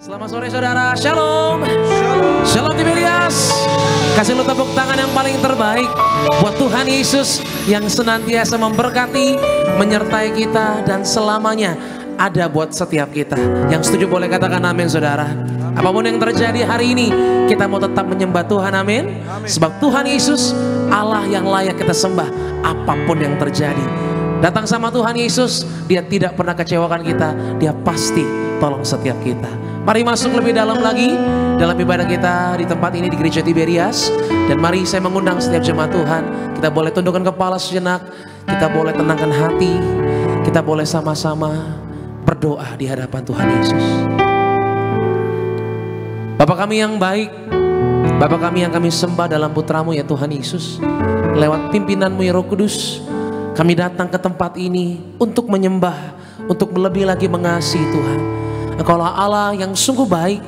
Selamat sore saudara, shalom. Shalom Tiberias. Kasih lu tepuk tangan yang paling terbaik buat Tuhan Yesus yang senantiasa memberkati, menyertai kita dan selamanya ada buat setiap kita. Yang setuju boleh katakan amin saudara. Apapun yang terjadi hari ini, kita mau tetap menyembah Tuhan, amin. Sebab Tuhan Yesus Allah yang layak kita sembah apapun yang terjadi. Datang sama Tuhan Yesus, Dia tidak pernah kecewakan kita, Dia pasti tolong setiap kita. Mari masuk lebih dalam lagi dalam ibadah kita di tempat ini di Gereja Tiberias. Dan mari saya mengundang setiap jemaat Tuhan, kita boleh tundukkan kepala sejenak, kita boleh tenangkan hati, kita boleh sama-sama berdoa di hadapan Tuhan Yesus. Bapa kami yang baik, Bapa kami yang kami sembah dalam putramu ya Tuhan Yesus, lewat pimpinanmu ya Roh Kudus, kami datang ke tempat ini untuk menyembah, untuk lebih lagi mengasihi Tuhan. Engkaulah Allah yang sungguh baik,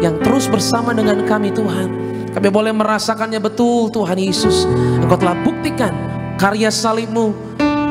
yang terus bersama dengan kami Tuhan. Kami boleh merasakannya betul Tuhan Yesus. Engkau telah buktikan karya salibmu,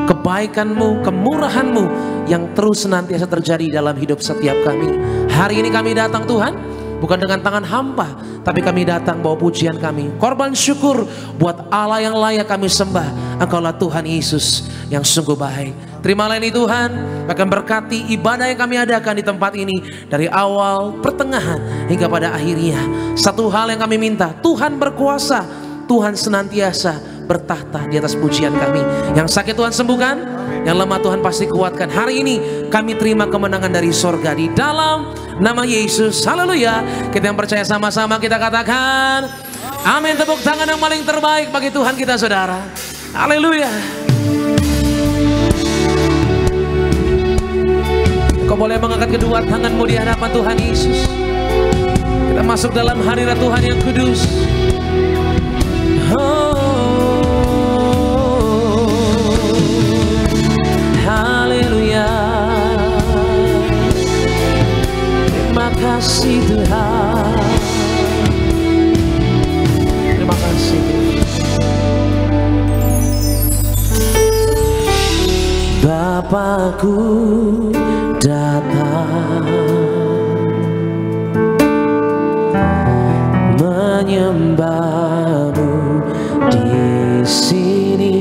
kebaikanmu, kemurahanmu yang terus senantiasa terjadi dalam hidup setiap kami. Hari ini kami datang Tuhan, bukan dengan tangan hampa, tapi kami datang bawa pujian kami, korban syukur buat Allah yang layak kami sembah. Engkaulah Tuhan Yesus yang sungguh baik. Terimalah ini Tuhan, akan berkati ibadah yang kami adakan di tempat ini dari awal, pertengahan hingga pada akhirnya. Satu hal yang kami minta, Tuhan berkuasa, Tuhan senantiasa bertahta di atas pujian kami. Yang sakit Tuhan sembuhkan, yang lemah Tuhan pasti kuatkan. Hari ini kami terima kemenangan dari sorga di dalam nama Yesus. Haleluya. Kita yang percaya sama-sama kita katakan amin. Tepuk tangan yang paling terbaik bagi Tuhan kita saudara. Haleluya. Kau boleh mengangkat kedua tanganmu di hadapan Tuhan Yesus. Kita masuk dalam hadirat Tuhan yang kudus. Haleluya. Terima kasih Tuhan. Terima kasih. Bapakku datang menyembahmu di sini.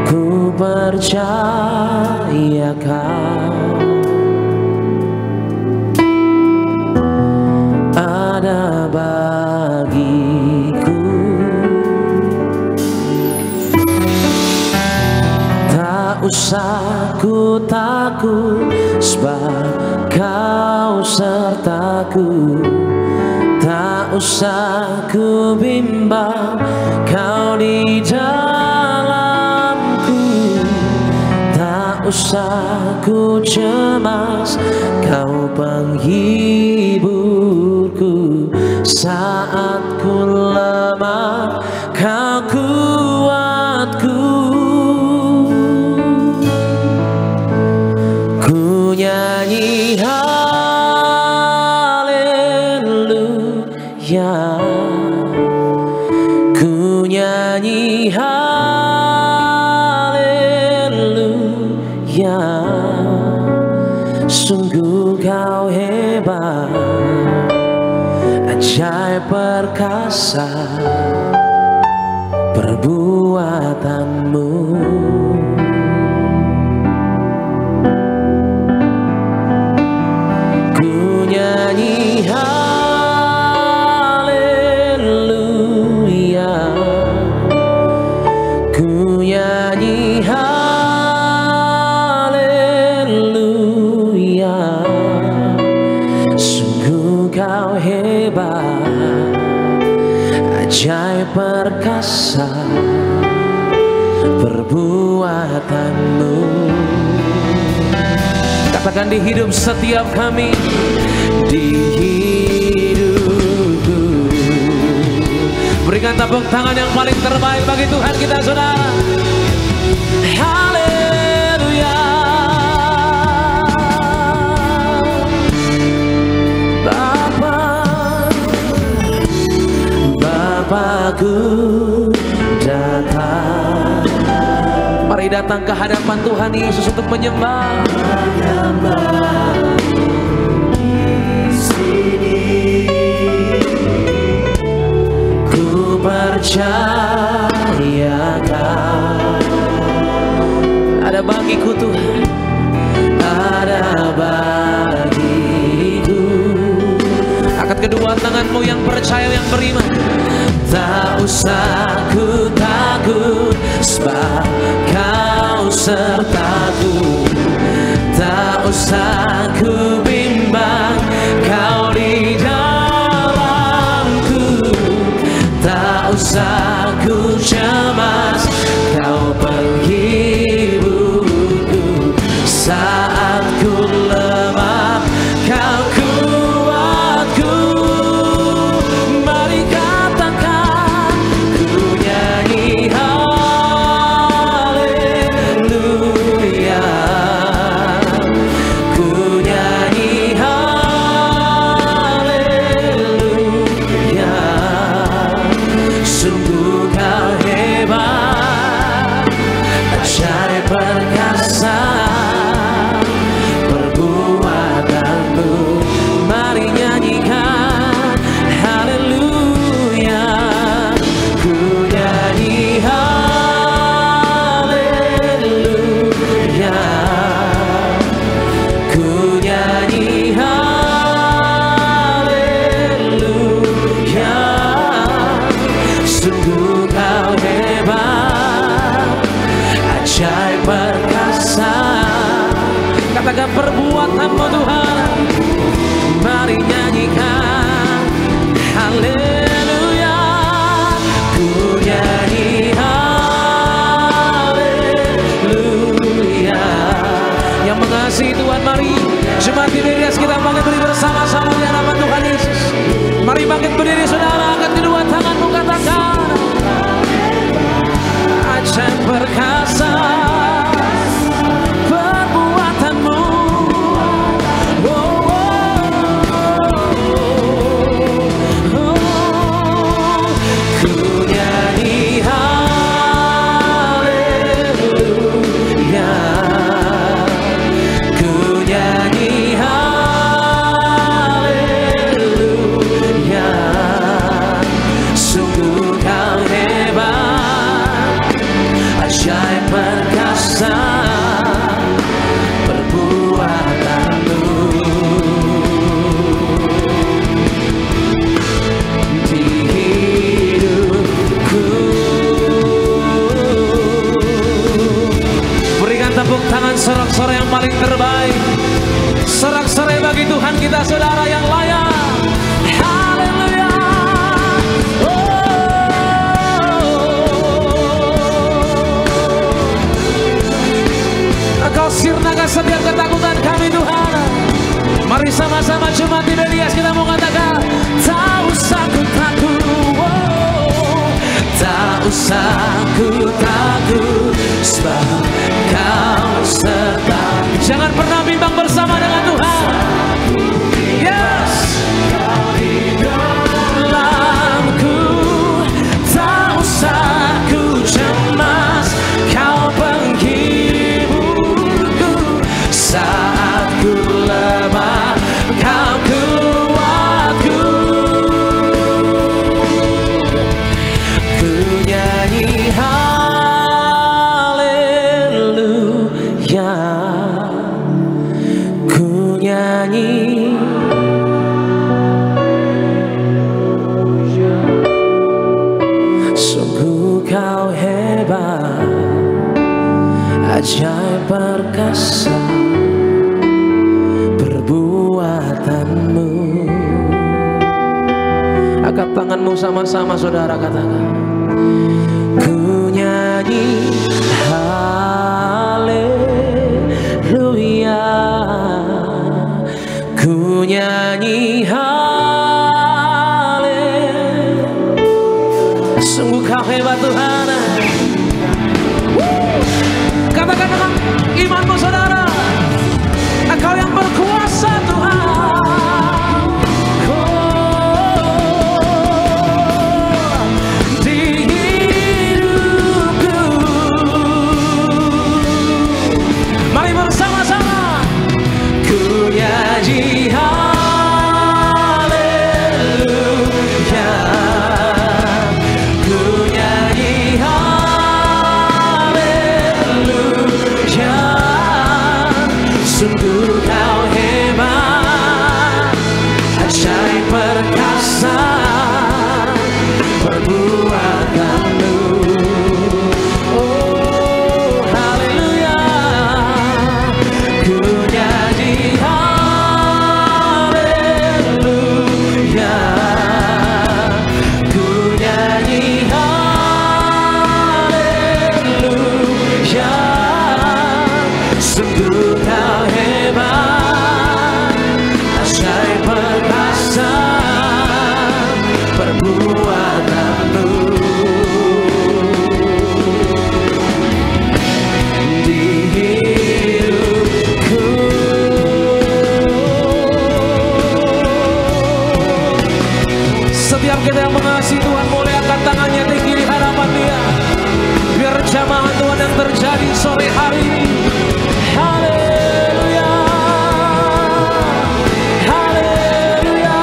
Ku percaya Kau ada bagiku. Tak usah ku takut, sebab Kau sertaku. Tak usah ku bimbang, Kau di dalamku. Tak usah ku cemas, Kau penghiburku. Saat ku lemah, Kau kuatku. Ku nyanyi haleluya, ku nyanyi haleluya. Sungguh Kau hebat, ajaib perkasa perbuatanmu. Nyanyi haleluya, ku nyanyi haleluya. Sungguh Kau hebat, ajaib perkasa perbuatanmu. Katakan di hidup setiap kami, di hidupku. Berikan tepuk tangan yang paling terbaik bagi Tuhan kita saudara. Haleluya. Bapakku datang. Mari datang ke hadapan Tuhan Yesus untuk menyembah. percayakan. Ada bagiku Tuhan, ada bagiku. Angkat kedua tanganmu yang percaya, yang beriman. Tak usah ku takut, sebab Kau sertaku. Tak usah ku bimbang, Kau di dalamku. Tak usah ku cemas, Kau penghiburku. Saat ku lemah, Kau kuatku. Mari katakan, ku nyanyi haleluya. Ku nyanyi haleluya. Sungguh Kau hebat, ajaib perkasa perbuatanmu. Mari nyanyikan haleluya. Ku nyanyi haleluya. Ku nyanyi haleluya. Sungguh Kau hebat, ajaib perkasa. Katakan perbuatan-Mu Tuhan. Mari nyanyikan haleluya. Ku nyanyi haleluya. Yang mengasihi Tuhan, mari jemaat Tiberias kita bangkit berdiri bersama-sama di hadapan Tuhan Yesus. Mari bangkit berdiri saudara, angkat kedua tanganmu, katakan ajaib perkasa perbuatanmu. Oh, oh, oh. Ku nyanyi haleluya. Ku nyanyi haleluya. Sungguh Kau hebat, ajaib perkasa perbuatanmu. Di hidupku. Berikan tepuk tangan sorak-sorai yang paling terbaik. Sorak-sorai bagi Tuhan kita saudara yang layak. Haleluya. Engkau sirnakan setiap ketakutan kami Tuhan. Mari sama-sama jemaat Tiberias kita mau katakan, tak usah ku takut, tak usah ku takut, sebab Kau serta. Jangan pernah bimbang bersama dengan Tuhan. Yes. Dalamku, tak usah ku cemas, Kau penghiburku. Saat ku lemah, Kau kuatku. Ku nyanyi haleluya. Ku nyanyi. Sungguh Kau hebat, ajaib perkasa perbuatanmu. Angkat tanganmu sama-sama saudara, katakan ku nyanyi haleluya. Ku nyanyi haleluya. Sungguh Kau hebat Tuhan. Katakan dengan imanmu saudara, Engkau yang berkuasa Tuhan. Di hidupku Sungguh kau hebat, ajaib perkasa perbuatanmu. Di hidupku setiap kita yang mengasihi Tuhan, boleh angkat tangannya tinggi di hadapan Dia. Biar jamaah Tuhan yang terjadi sore hari ini. Haleluya, haleluya.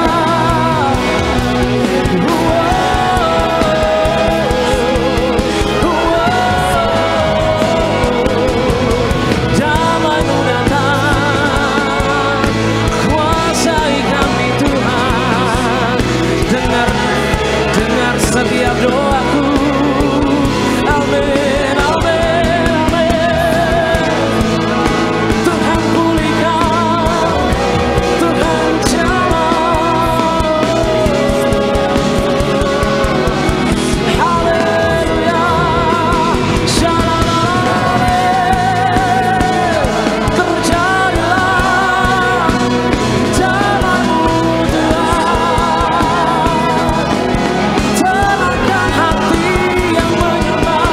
Damai-Mu datang, kuasai kami Tuhan. Dengar setiap doaku. Amin, amin, amin. Tuhan pulihkan, Tuhan jamah. Haleluya, shalom. Terjadilah damai-Mu Tuhan. Tenangkan hati yang menyembah.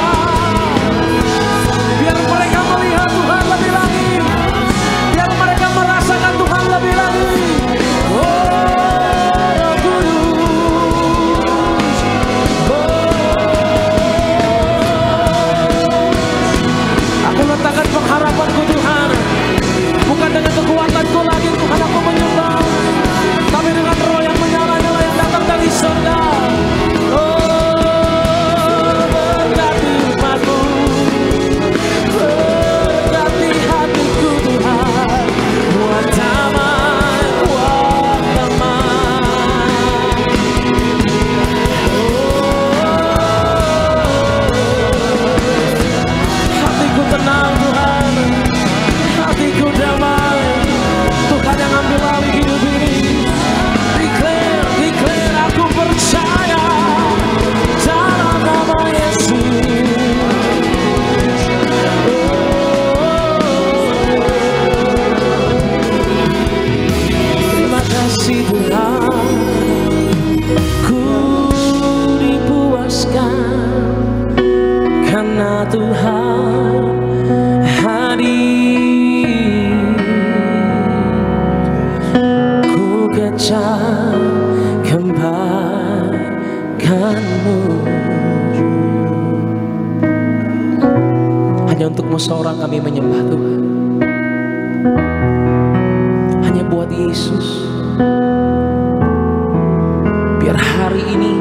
Biar mereka melihat Tuhan lebih lagi. Biar mereka merasakan Tuhan lebih lagi. Oh, Roh Kudus. Aku letakkan pengharapanku Tuhan, bukan dengan kekuatanku lagi Tuhan aku menyembah, tapi dengan roh yang menyala-nyala yang datang dari surga. Oh, berkati umat-Mu, berkati hatiku Tuhan. Buat damai, buat damai. Hatiku tenang Tuhan, hatiku damai. Tuhan yang ambil alih hidup ini. Declare, aku percaya dalam nama Yesus. Terima kasih Tuhan, ku dipuaskan karena Tuhan hadir. Ku kejar kebaikan-Mu. Hanya untuk-Mu seorang kami menyembah Tuhan. Hanya buat Yesus. Biar hari ini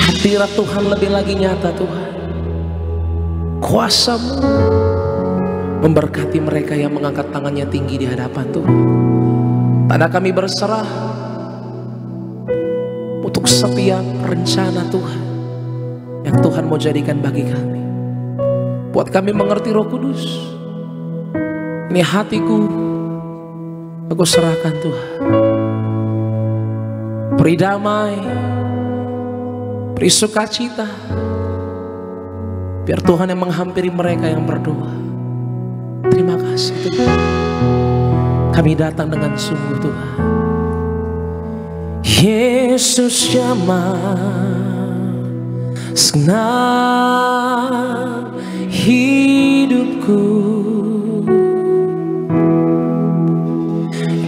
hadirat Tuhan lebih lagi nyata Tuhan. Kuasa-Mu memberkati mereka yang mengangkat tangannya tinggi di hadapan Tuhan. Tanda kami berserah untuk setiap rencana Tuhan yang Tuhan mau jadikan bagi kami. Buat kami mengerti Roh Kudus. Ini hatiku, aku serahkan Tuhan. Beri damai, beri sukacita. Biar Tuhan yang menghampiri mereka yang berdoa. Terima kasih Tuhan. Kami datang dengan sungguh Tuhan. Yesus jamah segenap hidupku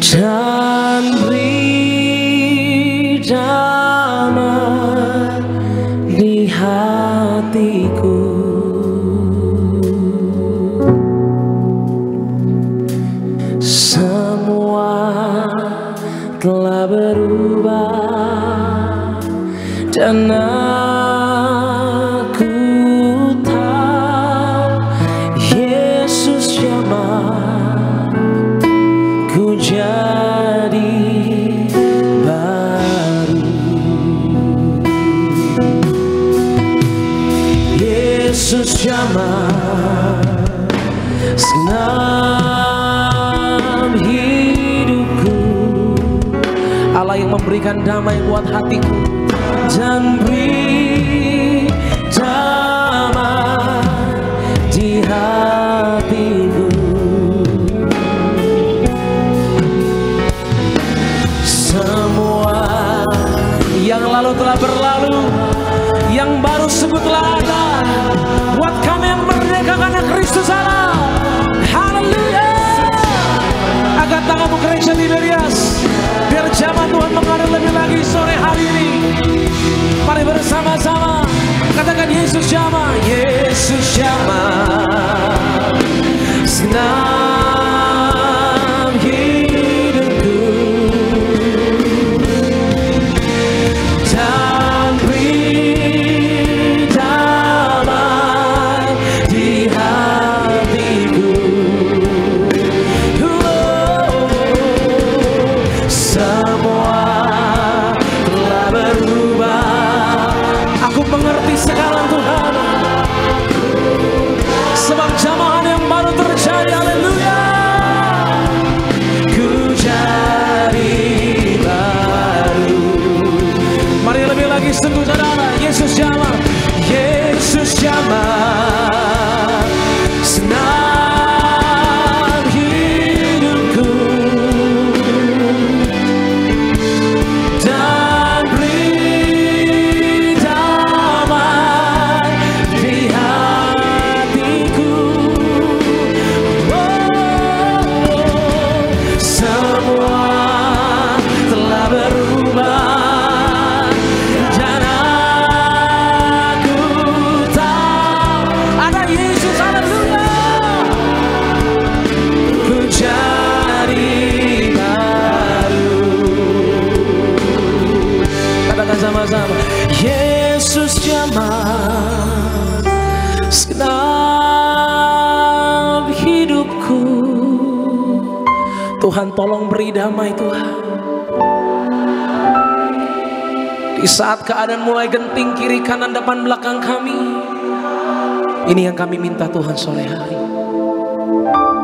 dan beri damai di hatiku. Semua telah berubah dan aku tahu Yesus jamah ku jadi baru. Yesus jamah segenap hidupku. Allah yang memberikan damai buat hatiku dan beri damai di hatiku. telah ada buat kami yang merdeka karena Kristus Allah. Haleluya. Angkat tanganmu gereja Tiberias, biar jamaah Tuhan mengalir lebih lagi sore hari ini. Mari bersama-sama katakan Yesus jamah, Yesus jamah, senang hidupku dan beri damai di hatiku. Semua telah berubah. Aku mengerti sekarang Tuhan, sebab jamahan yang baru terjadi. Haleluya. Ku jadi baru. Mari lebih lagi sungguh saudara. Yesus jamah, Yesus jamah, senang hidupku dan beri damai di hatiku. Semua telah berubah dan aku tahu ada Yesus. Haleluya. Ku jadi baru. Katakan sama-sama, Yesus jamah, segenap hidupku. Tuhan tolong beri damai Tuhan. Di saat keadaan mulai genting kiri kanan depan belakang kami, ini yang kami minta Tuhan sore hari.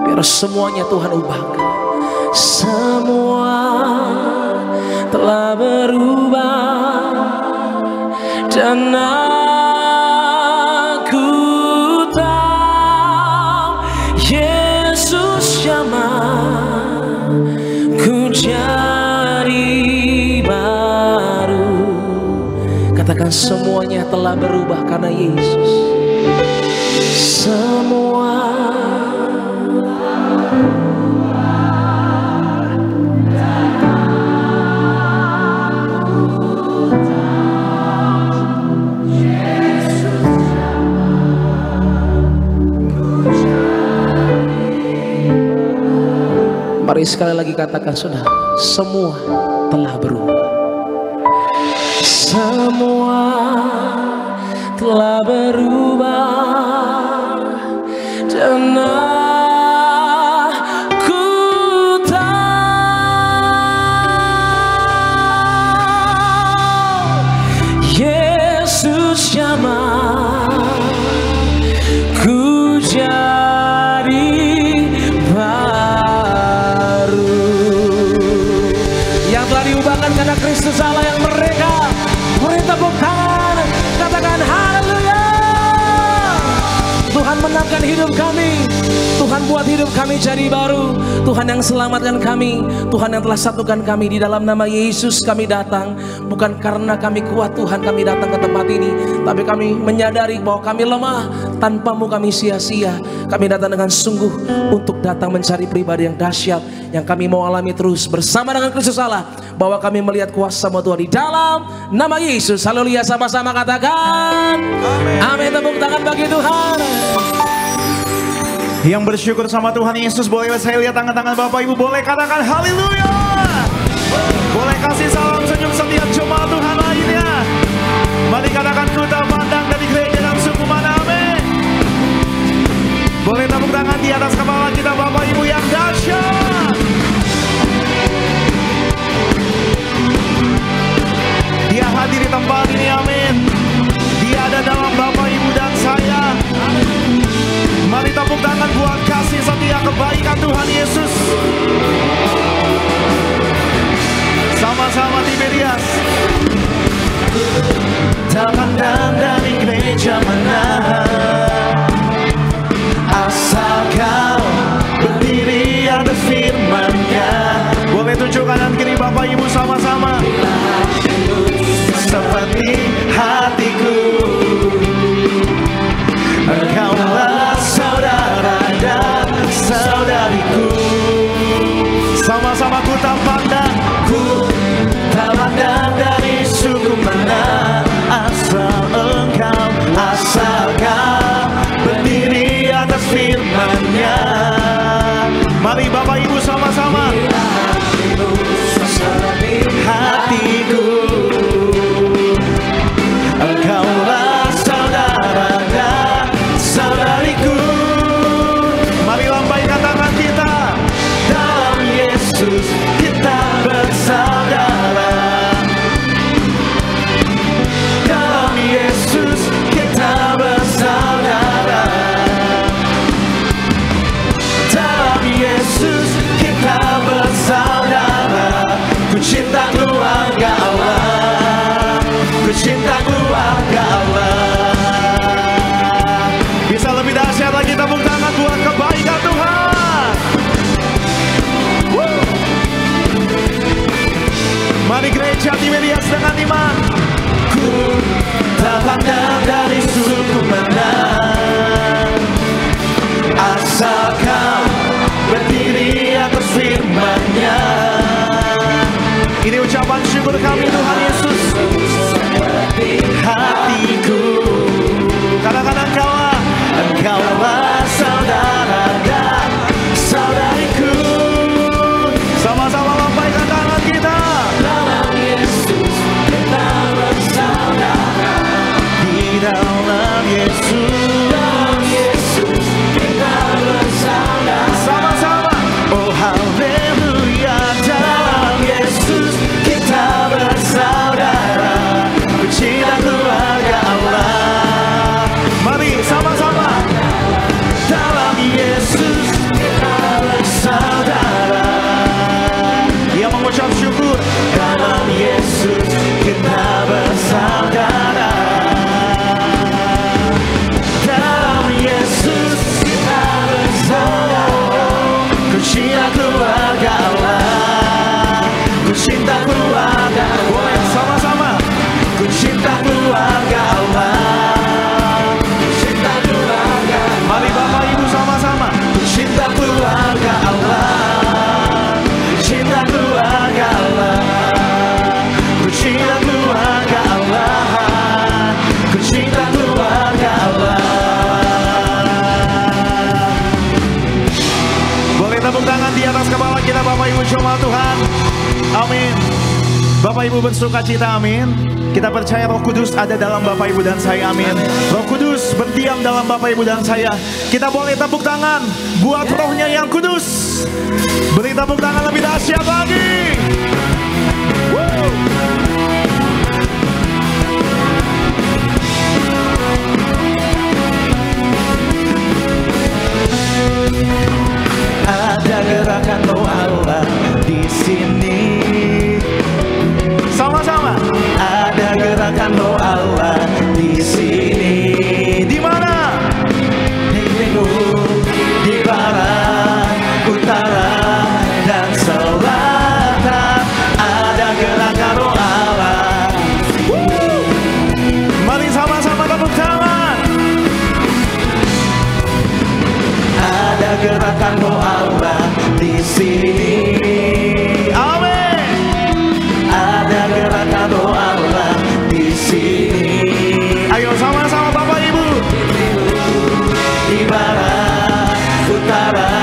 Biar semuanya Tuhan ubahkan. Semua telah berubah dan aku tahu Yesus jamah, ku jadi baru. Katakan semuanya telah berubah karena Yesus. Semua mari sekali lagi katakan saudara, semua telah berubah. Semua telah berubah dan aku tahu Yesus jamah, ku jadi baru. Yang telah diubahkan karena Kristus Allah yang merdeka. Beri tepuk tangan, katakan haleluya. Tuhan menangkan hidup kami, Tuhan buat hidup kami jadi baru. Tuhan yang selamatkan kami, Tuhan yang telah satukan kami. Di dalam nama Yesus kami datang, bukan karena kami kuat Tuhan kami datang ke tempat ini, tapi kami menyadari bahwa kami lemah. Tanpamu kami sia-sia. Kami datang dengan sungguh untuk datang mencari pribadi yang dahsyat, yang kami mau alami terus bersama dengan Kristus Allah, bahwa kami melihat kuasa Tuhan di dalam nama Yesus. Haleluya, sama-sama katakan amin. Tepuk tangan bagi Tuhan. Yang bersyukur sama Tuhan Yesus, boleh saya lihat tangan-tangan Bapak Ibu, boleh katakan haleluya. Boleh kasih salam senyum setiap jemaat Tuhan lainnya. Mari katakan ku tak pandang dari gereja dan suku mana, amin. Boleh tepuk tangan di atas kepala kita Bapak Ibu yang dahsyat. Dia hadir di tempat ini, amin. Dia ada dalam Bapak Ibu dan saya. Mari tepuk tangan buat kasih setia kebaikan Tuhan Yesus. Sama-sama Tiberias. Tak pandang dari gereja mana, asal kau berdiri ada firman-Nya. Boleh tunjuk kanan kiri Bapak Ibu sama-sama. Seperti hatiku tak pandang, ku tak pandang dari suku mana, asal engkau berdiri atas firman-Nya. Mari Bapak Ibu sama-sama. Hatiku, engkaulah saudara dan saudariku. Mari lambaikan tangan kita. Dalam Yesus kita bersaudara. Dalam Yesus kita bersaudara. Dalam Yesus kita bersaudara. Ku cinta keluarga Allah. Ku cinta keluarga Allah. Bisa lebih dahsyat lagi, tepuk tangan buat kebaikan Tuhan. Woo. Mari gereja di media dengan iman. Ku tak pandang dari suku mana, asal kau berdiri atas firman-Nya. Ini ucapan syukur kami Tuhan Yesus. Hatiku, katakan engkaulah saudara dan saudariku. Sama-sama lambaikan tangan kita. Dalam Yesus kita bersaudara. Di dalam Yesus kita bersaudara. Sama-sama. Oh haleluya. Dalam Yesus kita bersaudara. Ku cinta keluarga Allah. Mari sama-sama. Dalam Yesus kita bersaudara. Yang mengucap syukur. Dalam Yesus kita bersaudara. Dalam Yesus kita bersaudara. Ku cinta keluarga Allah. Ku cinta keluarga. Boleh sama-sama. Ku cinta keluarga Allah. Ku cinta keluarga. Mari Bapak Ibu sama-sama. Ku cinta keluarga Allah. Cinta keluarga Allah. Ku cinta keluarga Allah. Ku cinta keluarga Allah. Boleh tepuk tangan di atas kepala kita Bapak Ibu jemaat Tuhan. Amin. Bapak Ibu bersuka cita, amin. Kita percaya Roh Kudus ada dalam Bapak Ibu dan saya, amin. Roh Kudus berdiam dalam Bapak Ibu dan saya. Kita boleh tepuk tangan buat Rohnya yang kudus. Beri tepuk tangan lebih dahsyat lagi. Woo. Ada gerakan Roh Allah di sini. Sama-sama. Ada gerakan Roh Allah di sini. Di mana? Di timur, di barat, utara, dan selatan. Ada gerakan Roh Allah. Mari sama-sama tepuk tangan. Ada gerakan Roh Allah di sini. Amin. Ada gerakan Roh Allah di sini. Ayo sama-sama Bapak Ibu. Di barat, utara,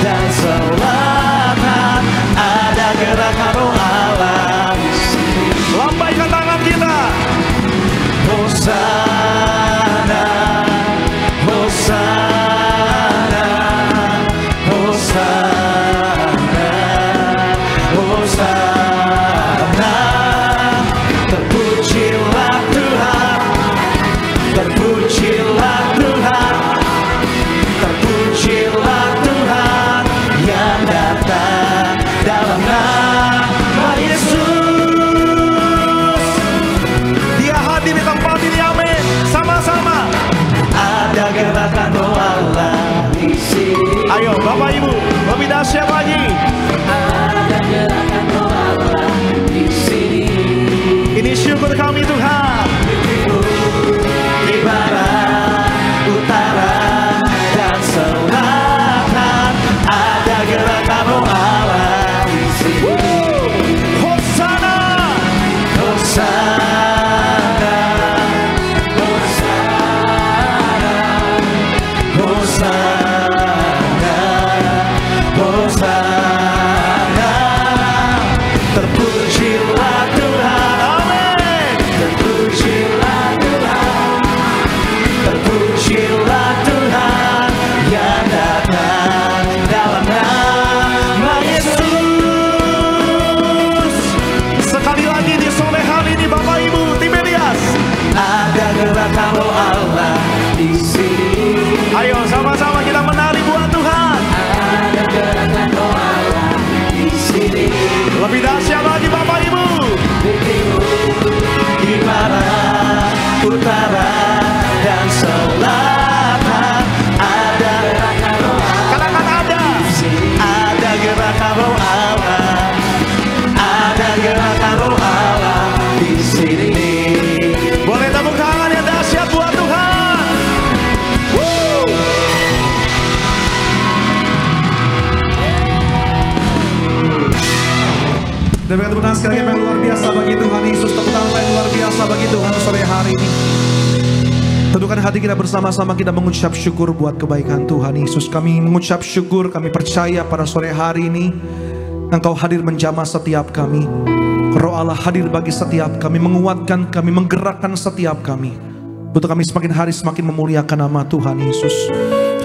dan selatan. Ada gerakan Roh Allah di sini. Lambaikan tangan kita. Hosana, Hosana, Hosana. berikan tepuk tangan sekali lagi yang luar biasa bagi Tuhan Yesus. Tepuk tangan yang luar biasa bagi Tuhan sore hari ini. Tentukan hati kita bersama-sama, kita mengucap syukur buat kebaikan Tuhan Yesus. Kami mengucap syukur, kami percaya pada sore hari ini Engkau hadir menjamah setiap kami. Roh Allah hadir bagi setiap kami, menguatkan kami, menggerakkan setiap kami, untuk kami semakin hari semakin memuliakan nama Tuhan Yesus.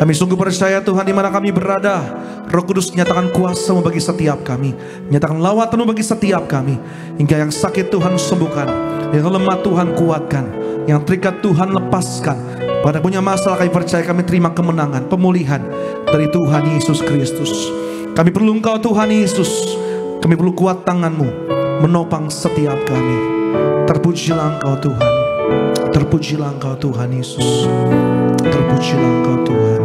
Kami sungguh percaya Tuhan, di mana kami berada, Roh Kudus nyatakan kuasa-Mu bagi setiap kami, nyatakan lawatan-Mu bagi setiap kami, hingga yang sakit Tuhan sembuhkan, yang lemah Tuhan kuatkan, yang terikat Tuhan lepaskan. Pada punya masalah kami percaya, kami terima kemenangan, pemulihan dari Tuhan Yesus Kristus. Kami perlu Engkau Tuhan Yesus, kami perlu kuat tangan-Mu menopang setiap kami. Terpujilah Engkau Tuhan, terpujilah Engkau Tuhan Yesus, terpujilah Engkau Tuhan.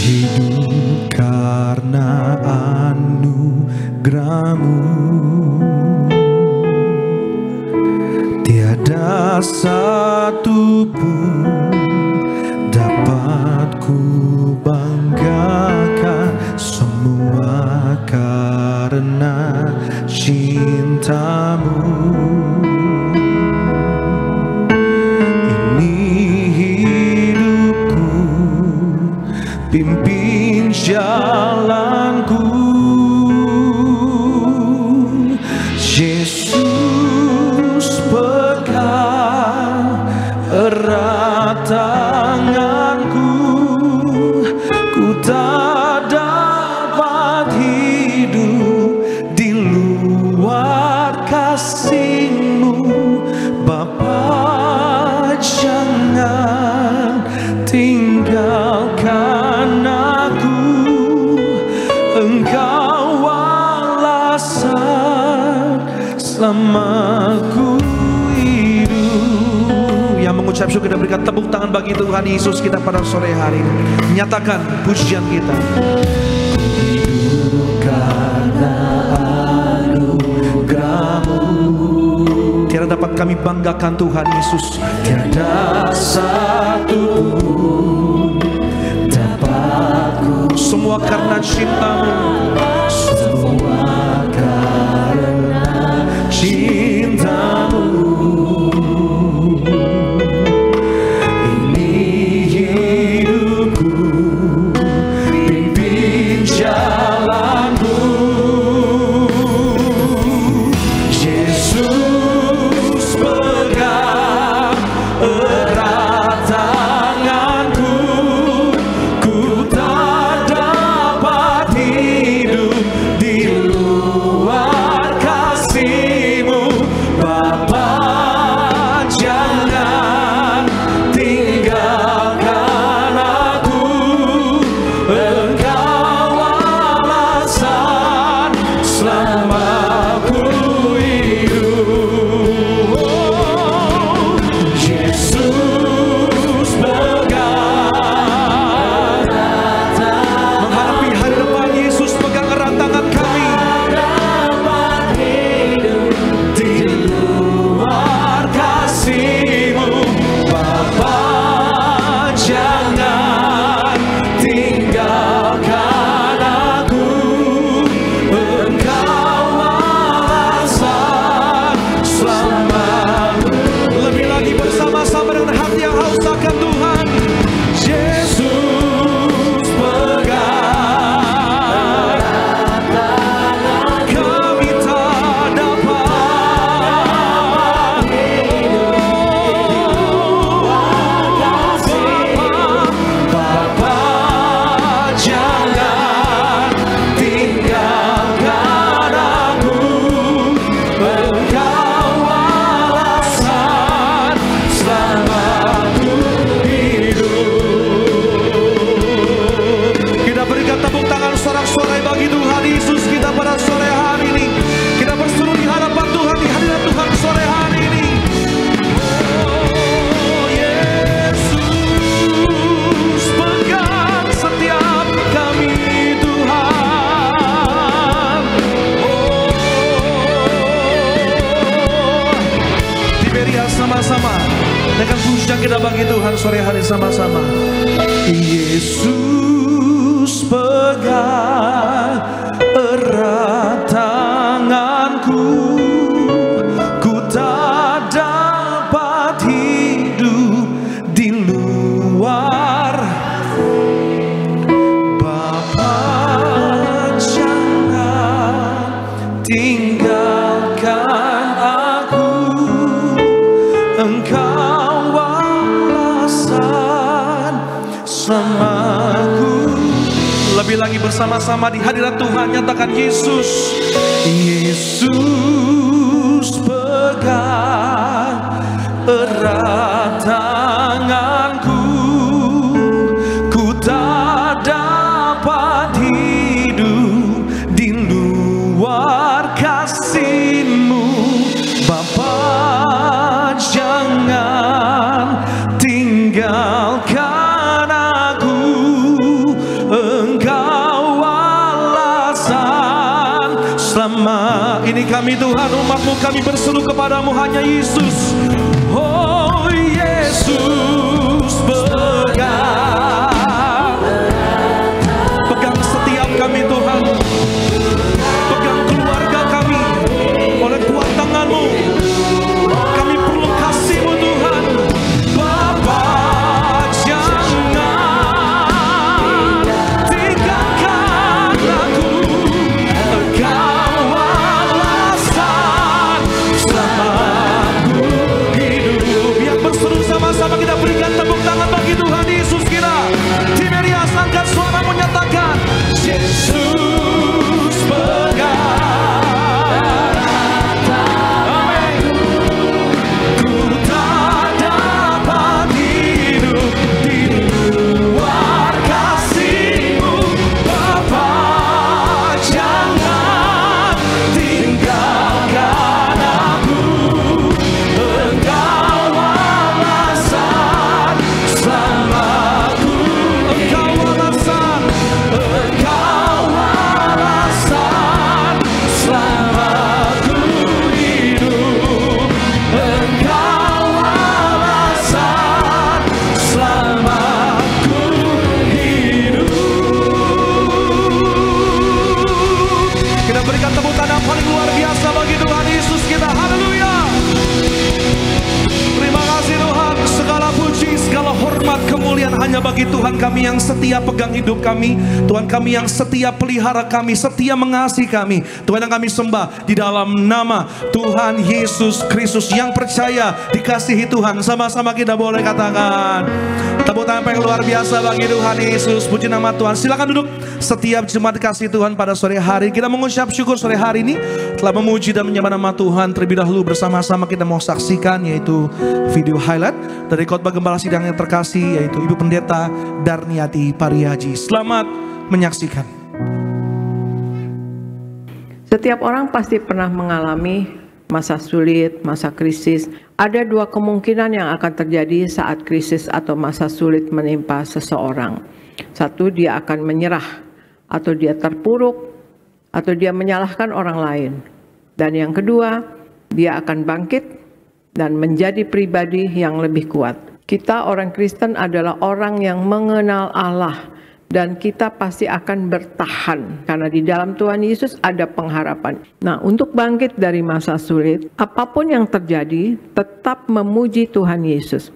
Hidup karena anugerah-Mu, tiada satu pun dapat ku banggakan, semua karena cinta-Mu. Ini hidupku, pimpin jalanku, Yesus pegang erat tanganku. Ku tak dapat hidup di luar kasih-Mu, Bapa, jangan tinggalkan aku. Engkau alasan selama ku hidup. Yang mengucap syukur dan berikan tepuk tangan bagi Tuhan Yesus kita pada sore hari ini. Nyatakan pujian kita. Hidup karena anugerah-Mu, tiada dapat kami banggakan Tuhan Yesus, tiada satu pun dapat ku, semua karena cinta-Mu, semua karena cinta-Mu. Ini hidupku, pimpin jalanku, Yesus pegang erat tanganku. Ku tak dapat hidup di luar kasih-Mu, Bapa, jangan tinggalkan aku. Engkau alasan selama ku hidup. Yesus pegang, menghadapi hari depan, Yesus pegang erat tangan kami. Di luar kasih-Mu, Bapa, jangan tinggalkan aku. Engkau alasan selama-Mu. Lebih lagi bersama-sama dengan hati yang haus akan Tuhan. Yesus pegang, kami tak dapat Bapa, jangan tinggalkan aku. Engkau alasan selama ku hidup. Kita berikan tepuk tangan sorak-sorai bagi Tuhan Yesus kita pada sore hari ini. Kita berseru di hadapan Tuhan, di hadirat Tuhan sore hari ini. Oh, Yesus pegang setiap kami Tuhan. Oh, diberi sama-sama Dengan pujian kita bagi Tuhan sore hari sama-sama. Yesus pegang erat tanganku, ku tak dapat hidup di luar. Bapa, jangan tinggalkan aku, Engkau alasan selamaku. Lebih lagi bersama-sama di hadirat Tuhan nyatakan Yesus. Yesus pegang erat tanganku, ku tak dapat hidup di luar kasih-Mu. Bapa, jangan tinggalkan aku, Engkau alasan selama ini. Kami Tuhan, umat-Mu, kami berseru kepadamu hanya Yesus. Oh Yesus, pegang setiap kami Tuhan, pegang keluarga kami oleh kuat tangan-Mu. Kami perlu kasih-Mu Tuhan. Bapa, jangan tinggalkan aku, Engkau alasan selamaku hidup. Yang berseru sama-sama kita berikan tepuk tangan bagi Tuhan Yesus kita. Timerias, angkat suaramu, nyatakan Yesus pegang. Amin. Ku tak dapat hidup di luar kasih-Mu. Bapa, jangan tinggalkan aku, Engkau alasan selamaku. Engkau alasan selamaku hidup. Engkau alasan selamaku hidup. Kita berikan tepuk tangan paling luar biasa bagi Tuhan Yesus kita. Haleluya. Terima kasih Tuhan. Segala puji, segala hormat, kemuliaan hanya bagi Tuhan kami yang setia pegang hidup kami. Tuhan kami yang setia pelihara kami, setia mengasihi kami. Tuhan yang kami sembah di dalam nama Tuhan Yesus Kristus. Yang percaya dikasihi Tuhan, sama-sama kita boleh katakan tepuk tangan yang luar biasa bagi Tuhan Yesus. Puji nama Tuhan. Silakan duduk. Setiap jemaat kasih Tuhan pada sore hari, kita mengucap syukur sore hari ini telah memuji dan menyembah nama Tuhan. Terlebih dahulu bersama-sama kita mau saksikan yaitu video highlight dari khotbah gembala sidang yang terkasih, yaitu Ibu Pendeta Darniati Pariaji. Selamat menyaksikan. Setiap orang pasti pernah mengalami masa sulit, masa krisis. Ada dua kemungkinan yang akan terjadi saat krisis atau masa sulit menimpa seseorang. Satu, dia akan menyerah, atau dia terpuruk, atau dia menyalahkan orang lain. Dan yang kedua, dia akan bangkit dan menjadi pribadi yang lebih kuat. Kita orang Kristen adalah orang yang mengenal Allah, dan kita pasti akan bertahan karena di dalam Tuhan Yesus ada pengharapan. Nah, untuk bangkit dari masa sulit, apapun yang terjadi, tetap memuji Tuhan Yesus.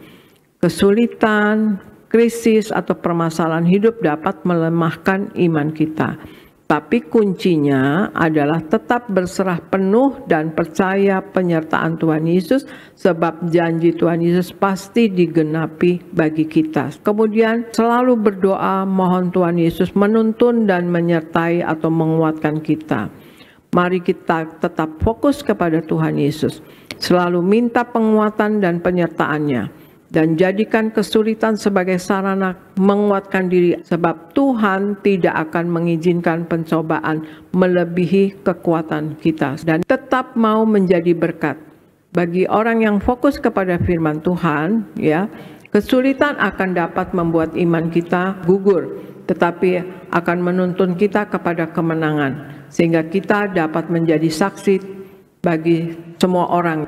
Kesulitan, krisis atau permasalahan hidup dapat melemahkan iman kita. Tapi kuncinya adalah tetap berserah penuh dan percaya penyertaan Tuhan Yesus, sebab janji Tuhan Yesus pasti digenapi bagi kita. Kemudian selalu berdoa mohon Tuhan Yesus menuntun dan menyertai atau menguatkan kita. Mari kita tetap fokus kepada Tuhan Yesus. Selalu minta penguatan dan penyertaannya. Dan jadikan kesulitan sebagai sarana menguatkan diri, sebab Tuhan tidak akan mengizinkan pencobaan melebihi kekuatan kita. Dan tetap mau menjadi berkat bagi orang yang fokus kepada firman Tuhan. Ya, kesulitan akan dapat membuat iman kita gugur, tetapi akan menuntun kita kepada kemenangan, sehingga kita dapat menjadi saksi bagi semua orang.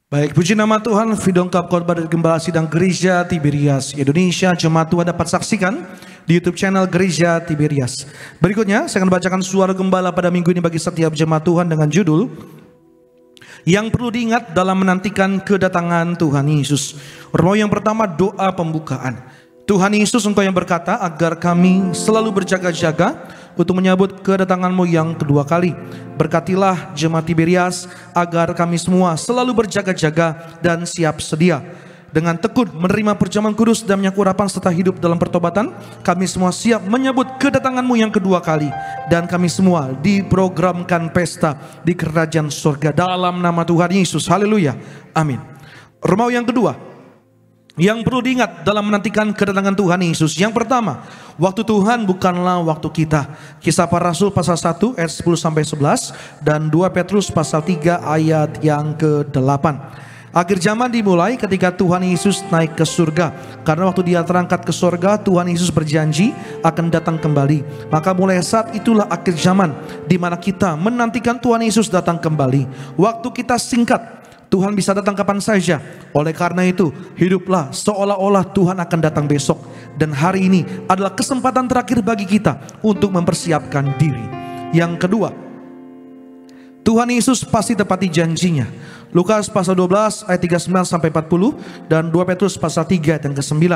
Baik, puji nama Tuhan. Video lengkap khotbah dari Gembala Sidang Gereja Tiberias Indonesia Jemaat Tuhan dapat saksikan di YouTube channel Gereja Tiberias. Berikutnya saya akan bacakan suara gembala pada minggu ini bagi setiap jemaat Tuhan dengan judul yang perlu diingat dalam menantikan kedatangan Tuhan Yesus. Romo yang pertama, doa pembukaan. Tuhan Yesus, Engkau yang berkata agar kami selalu berjaga-jaga untuk menyambut kedatangan-Mu yang kedua kali. Berkatilah jemaat Tiberias agar kami semua selalu berjaga-jaga dan siap sedia. Dengan tekun menerima perjamuan kudus dan minyak urapan serta hidup dalam pertobatan, kami semua siap menyambut kedatangan-Mu yang kedua kali. Dan kami semua diprogramkan pesta di kerajaan surga dalam nama Tuhan Yesus. Haleluya. Amin. Romawi yang kedua, yang perlu diingat dalam menantikan kedatangan Tuhan Yesus. Yang pertama, waktu Tuhan bukanlah waktu kita. Kisah Para Rasul pasal 1 ayat 10-11 dan 2 Petrus pasal 3 ayat yang ke-8. Akhir zaman dimulai ketika Tuhan Yesus naik ke surga. Karena waktu Dia terangkat ke surga, Tuhan Yesus berjanji akan datang kembali. Maka mulai saat itulah akhir zaman, di mana kita menantikan Tuhan Yesus datang kembali. Waktu kita singkat, Tuhan bisa datang kapan saja. Oleh karena itu, hiduplah seolah-olah Tuhan akan datang besok. Dan hari ini adalah kesempatan terakhir bagi kita untuk mempersiapkan diri. Yang kedua, Tuhan Yesus pasti tepati janjinya. Lukas pasal 12 ayat 39-40 dan 2 Petrus pasal 3 ayat yang ke-9.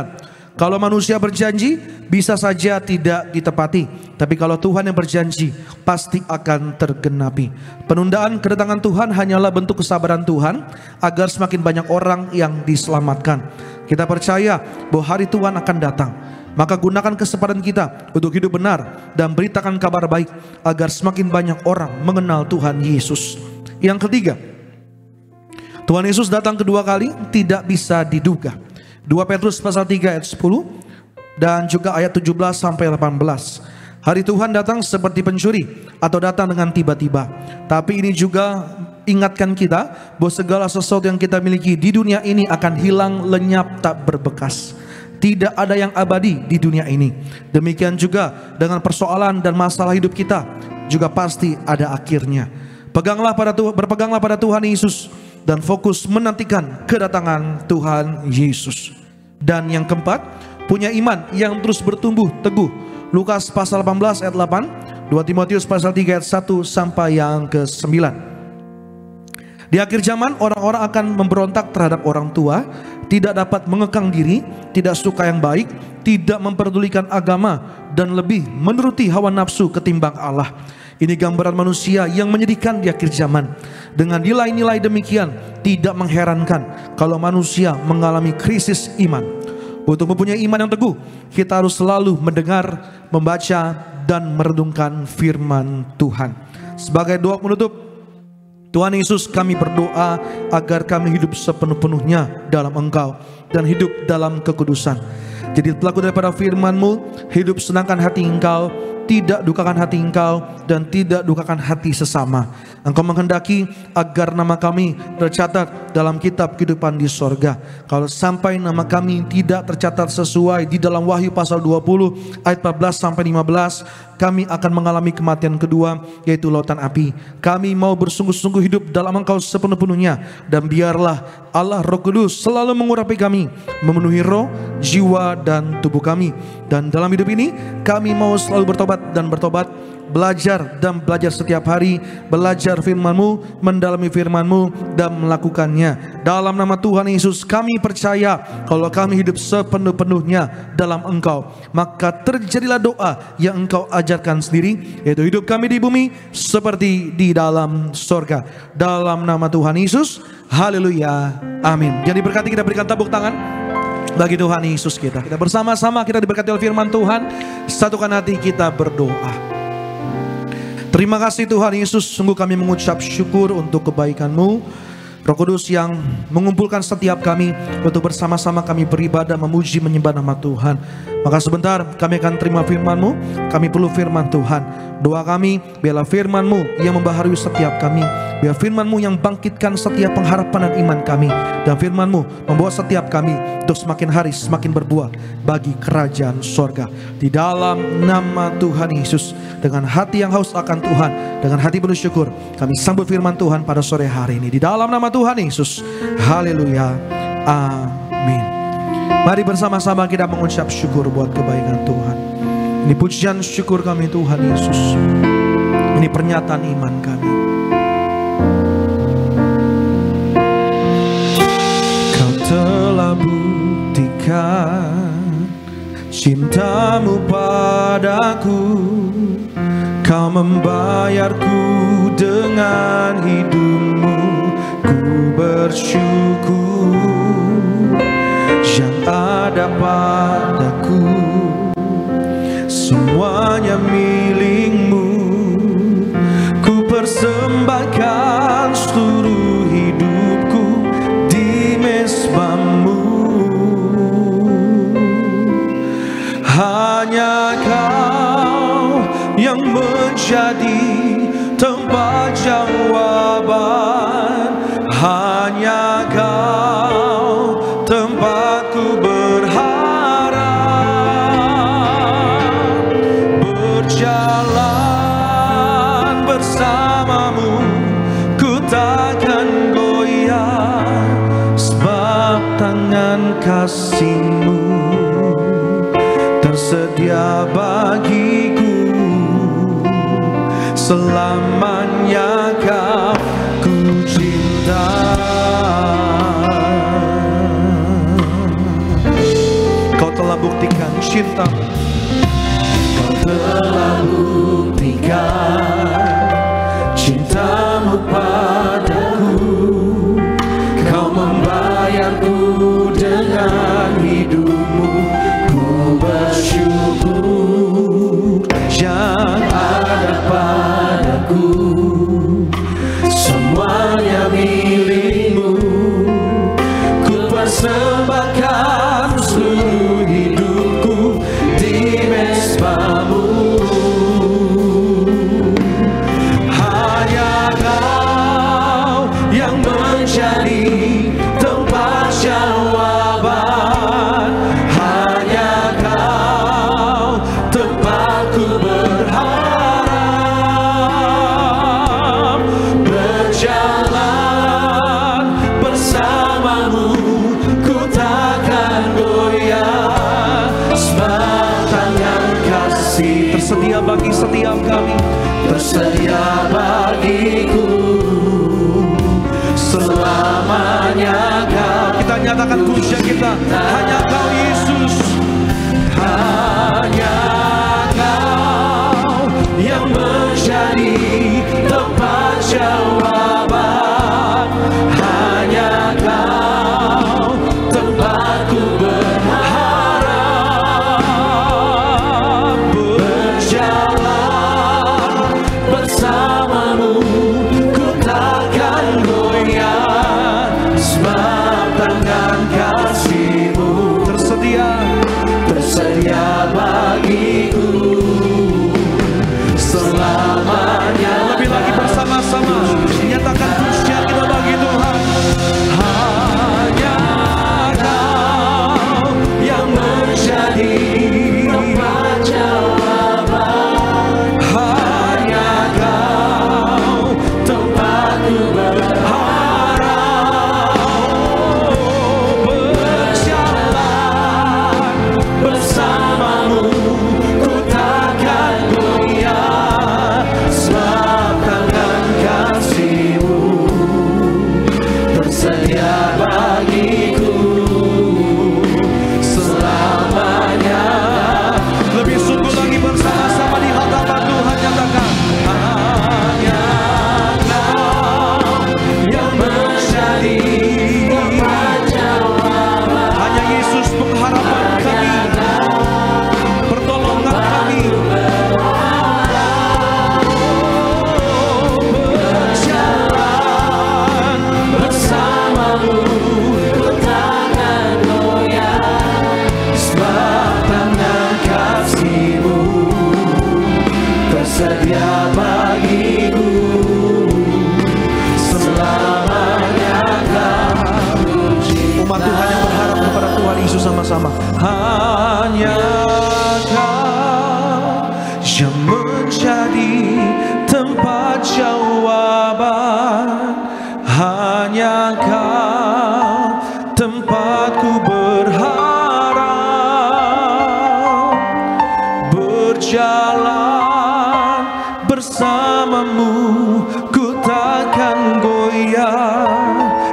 Kalau manusia berjanji bisa saja tidak ditepati, tapi kalau Tuhan yang berjanji pasti akan tergenapi. Penundaan kedatangan Tuhan hanyalah bentuk kesabaran Tuhan agar semakin banyak orang yang diselamatkan. Kita percaya bahwa hari Tuhan akan datang. Maka gunakan kesempatan kita untuk hidup benar dan beritakan kabar baik agar semakin banyak orang mengenal Tuhan Yesus. Yang ketiga, Tuhan Yesus datang kedua kali tidak bisa diduga. 2 Petrus pasal 3 ayat 10 dan juga ayat 17-18. Hari Tuhan datang seperti pencuri atau datang dengan tiba-tiba. Tapi ini juga ingatkan kita bahwa segala sesuatu yang kita miliki di dunia ini akan hilang, lenyap, tak berbekas. Tidak ada yang abadi di dunia ini. Demikian juga dengan persoalan dan masalah hidup kita juga pasti ada akhirnya. Berpeganglah pada Tuhan Yesus dan fokus menantikan kedatangan Tuhan Yesus. Dan yang keempat, punya iman yang terus bertumbuh teguh. Lukas pasal 18 ayat 8, 2 Timotius pasal 3 ayat 1 sampai yang ke-9. Di akhir zaman orang-orang akan memberontak terhadap orang tua, tidak dapat mengekang diri, tidak suka yang baik, tidak memperdulikan agama, dan lebih menuruti hawa nafsu ketimbang Allah. Ini gambaran manusia yang menyedihkan di akhir zaman. Dengan nilai-nilai demikian, tidak mengherankan kalau manusia mengalami krisis iman. Untuk mempunyai iman yang teguh, kita harus selalu mendengar, membaca, dan merenungkan firman Tuhan. Sebagai doa penutup, Tuhan Yesus, kami berdoa agar kami hidup sepenuh-penuhnya dalam Engkau dan hidup dalam kekudusan. Jadi pelaku daripada firman-Mu, hidup senangkan hati Engkau, tidak dukakan hati Engkau, dan tidak dukakan hati sesama. Engkau menghendaki agar nama kami tercatat dalam kitab kehidupan di sorga. Kalau sampai nama kami tidak tercatat sesuai di dalam Wahyu pasal 20 ayat 14-15, kami akan mengalami kematian kedua, yaitu lautan api. Kami mau bersungguh-sungguh hidup dalam Engkau sepenuh-penuhnya, dan biarlah Allah Roh Kudus selalu mengurapi kami, memenuhi roh, jiwa, dan tubuh kami. Dan dalam hidup ini kami mau selalu bertobat dan bertobat, belajar dan belajar setiap hari, belajar firman-Mu, mendalami firman-Mu, dan melakukannya. Dalam nama Tuhan Yesus kami percaya kalau kami hidup sepenuh-penuhnya dalam Engkau, maka terjadilah doa yang Engkau ajarkan sendiri, yaitu hidup kami di bumi seperti di dalam sorga. Dalam nama Tuhan Yesus, haleluya, amin. Jadi berkati, kita berikan tepuk tangan bagi Tuhan Yesus kita. Kita bersama-sama kita diberkati oleh firman Tuhan. Satukan hati kita berdoa. Terima kasih Tuhan Yesus, sungguh kami mengucap syukur untuk kebaikan-Mu. Roh Kudus yang mengumpulkan setiap kami untuk bersama-sama kami beribadah, memuji, menyembah nama Tuhan. Maka sebentar kami akan terima firman-Mu. Kami perlu firman Tuhan. Doa kami, biarlah firman-Mu yang membaharui setiap kami. Biar firman-Mu yang bangkitkan setiap pengharapan dan iman kami. Dan firman-Mu membawa setiap kami untuk semakin hari semakin berbuah bagi kerajaan sorga. Di dalam nama Tuhan Yesus, dengan hati yang haus akan Tuhan, dengan hati penuh syukur, kami sambut firman Tuhan pada sore hari ini. Di dalam nama nama Tuhan Yesus. Haleluya. Amin. Mari bersama-sama kita mengucap syukur buat kebaikan Tuhan. Ini pujian syukur kami Tuhan Yesus. Ini pernyataan iman kami. Kau telah buktikan cintamu padaku. Kau membayarku dengan hidupmu. Ku bersyukur yang ada padaku semuanya milikmu. Ku persembahkan seluruh hidupku di mezbamu. Hanya Kau yang menjadi tempat jawaban. Hanya Kau tempatku berharap. Berjalan bersamamu, ku takkan goyah, sebab tangan kasih-Mu tersedia bagiku. Selamanya Kau ku cinta. Kau telah buktikan cinta-Mu. Kau telah buktikan cinta-Mu padaku. Kau membayarku dengan hidup-Mu. Ku bersyukur yang ada padaku semuanya milik-Mu. Ku persembahkan seluruh hidupku di mezbamu. Hanya Kau yang menjadi tempat jawaban. Hanya Kau tempatku berharap. Berjalan bersamamu, ku takkan goyah, sebab tangan kasih tersedia bagi setiap kami. Tersedia bagiku selamanya Kau. Kita nyatakan pujian kita. Hanya Kau Yesus. Hanya Kau yang menjadi tempat jawaban. Hanya Kau tempatku berharap. Berjalan bersamamu, ku takkan goyah, sebab tangan kasih-Mu tersedia bagiku selamanya. Lebih lagi bersama-sama nyatakan pujian kita bagi Tuhan. Hanya Kau yang menjadi tempat jawaban. Hanya Kau tempatku berharap. Berjalan bersamamu, ku takkan goyah, sebab tangan kasih-Mu tersedia bagiku selamanya. Lebih sungguh lagi bersama-sama di hadapan Tuhan nyatakan. Hanya Kau yang menjadi tempat jawaban. Hanya Yesus pengharapan kami, pertolongan kami. Berjalan bersamamu, ku takkan goyah, sebab tangan kasih-Mu tersedia bagiku selamanya. Umat Tuhan yang berharap kepada Tuhan Yesus sama-sama. Hanya Kau yang menjadi tempat jawaban. Hanya Kau tempatku berharap, berjalan bersamamu ku takkan goyah,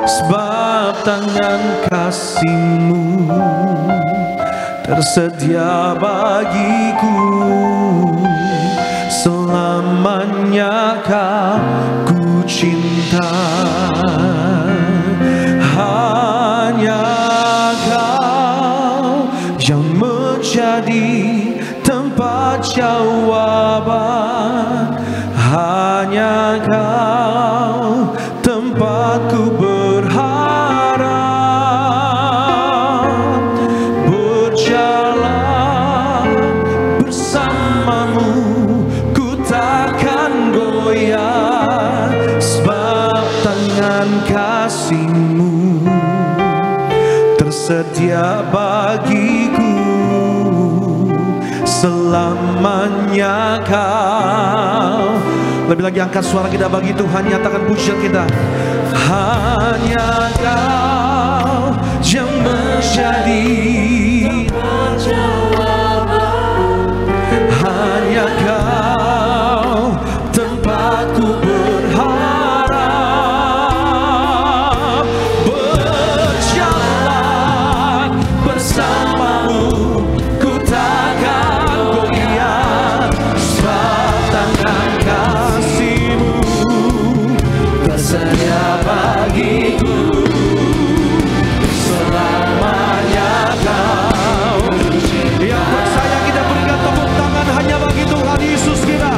sebab tangan kasih-Mu tersedia bagiku. Selamanya Kau ku cinta, hanya Kau yang menjadi tempat jawaban, hanya Kau tempatku berharap, berjalan bersamamu ku takkan goyah, sebab tangan kasih-Mu tersedia bagiku. Selamanya Kau. Lebih lagi angkat suara kita bagi Tuhan, nyatakan pujian kita. Hanya Kau yang menjadi jawaban, hanya Kau tempatku berharap, berjalan bersamamu ku takkan goyah, sebab tangan kasih-Mu tersedia bagiku. Selamanya Kau. Yang percaya kita berikan tepuk tangan hanya bagi Tuhan Yesus kita.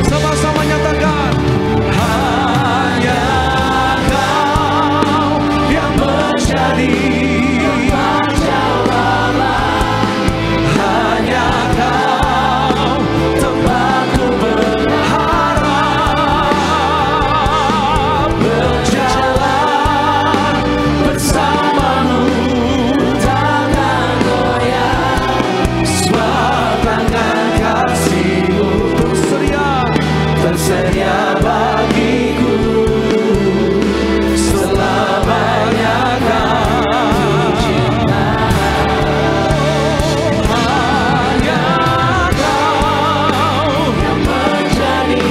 Sama-sama nyatakan, hanya Kau yang menjadi jawaban, hanya Kau tempatku berharap, berjalan bersamamu takkan goyah, sebab tangan kasih-Mu tersedia bagiku. Selamanya Kau cinta, hanya Kau yang menjadi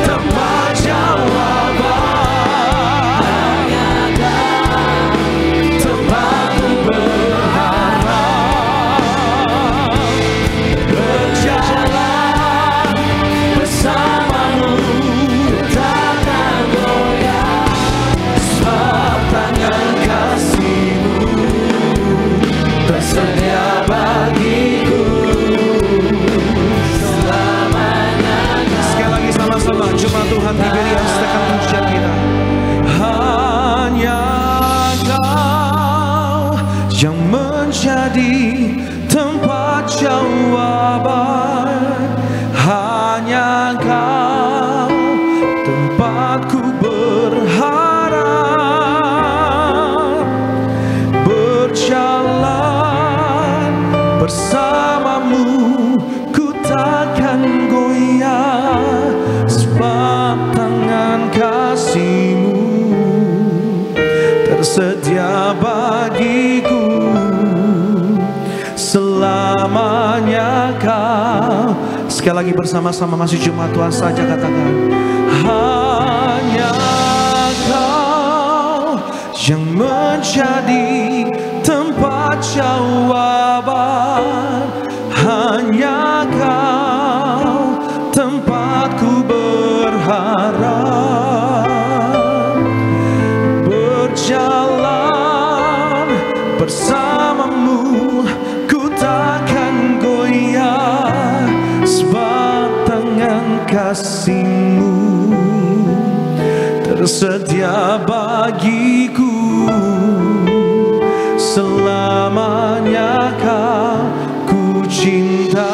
tempat jawaban, hanya Kau tempatku berharap, berjalan bersamamu takkan goyah, sebab tangan kasih-Mu tersedia bagiku. Selamanya Kau. Sekali lagi sama-sama jemaat Tuhan diberi hastakan pujian kita. Hanya Kau yang menjadi tempat jawaban, hanya Kau tempatku berharap, berjalan bersamamu ku takkan goyah, sebab tangan kasih-Mu tersedia bagiku. Selamanya Kau. Sekali lagi bersama-sama masih jemaat Tuhan saja katakan, hanya Kau yang menjadi tempat jawaban, hanya Kau tempatku berharap, berjalan bersamamu ku takkan goyah, sebab tangan kasih-Mu tersedia bagiku. Selamanya Kau ku cinta,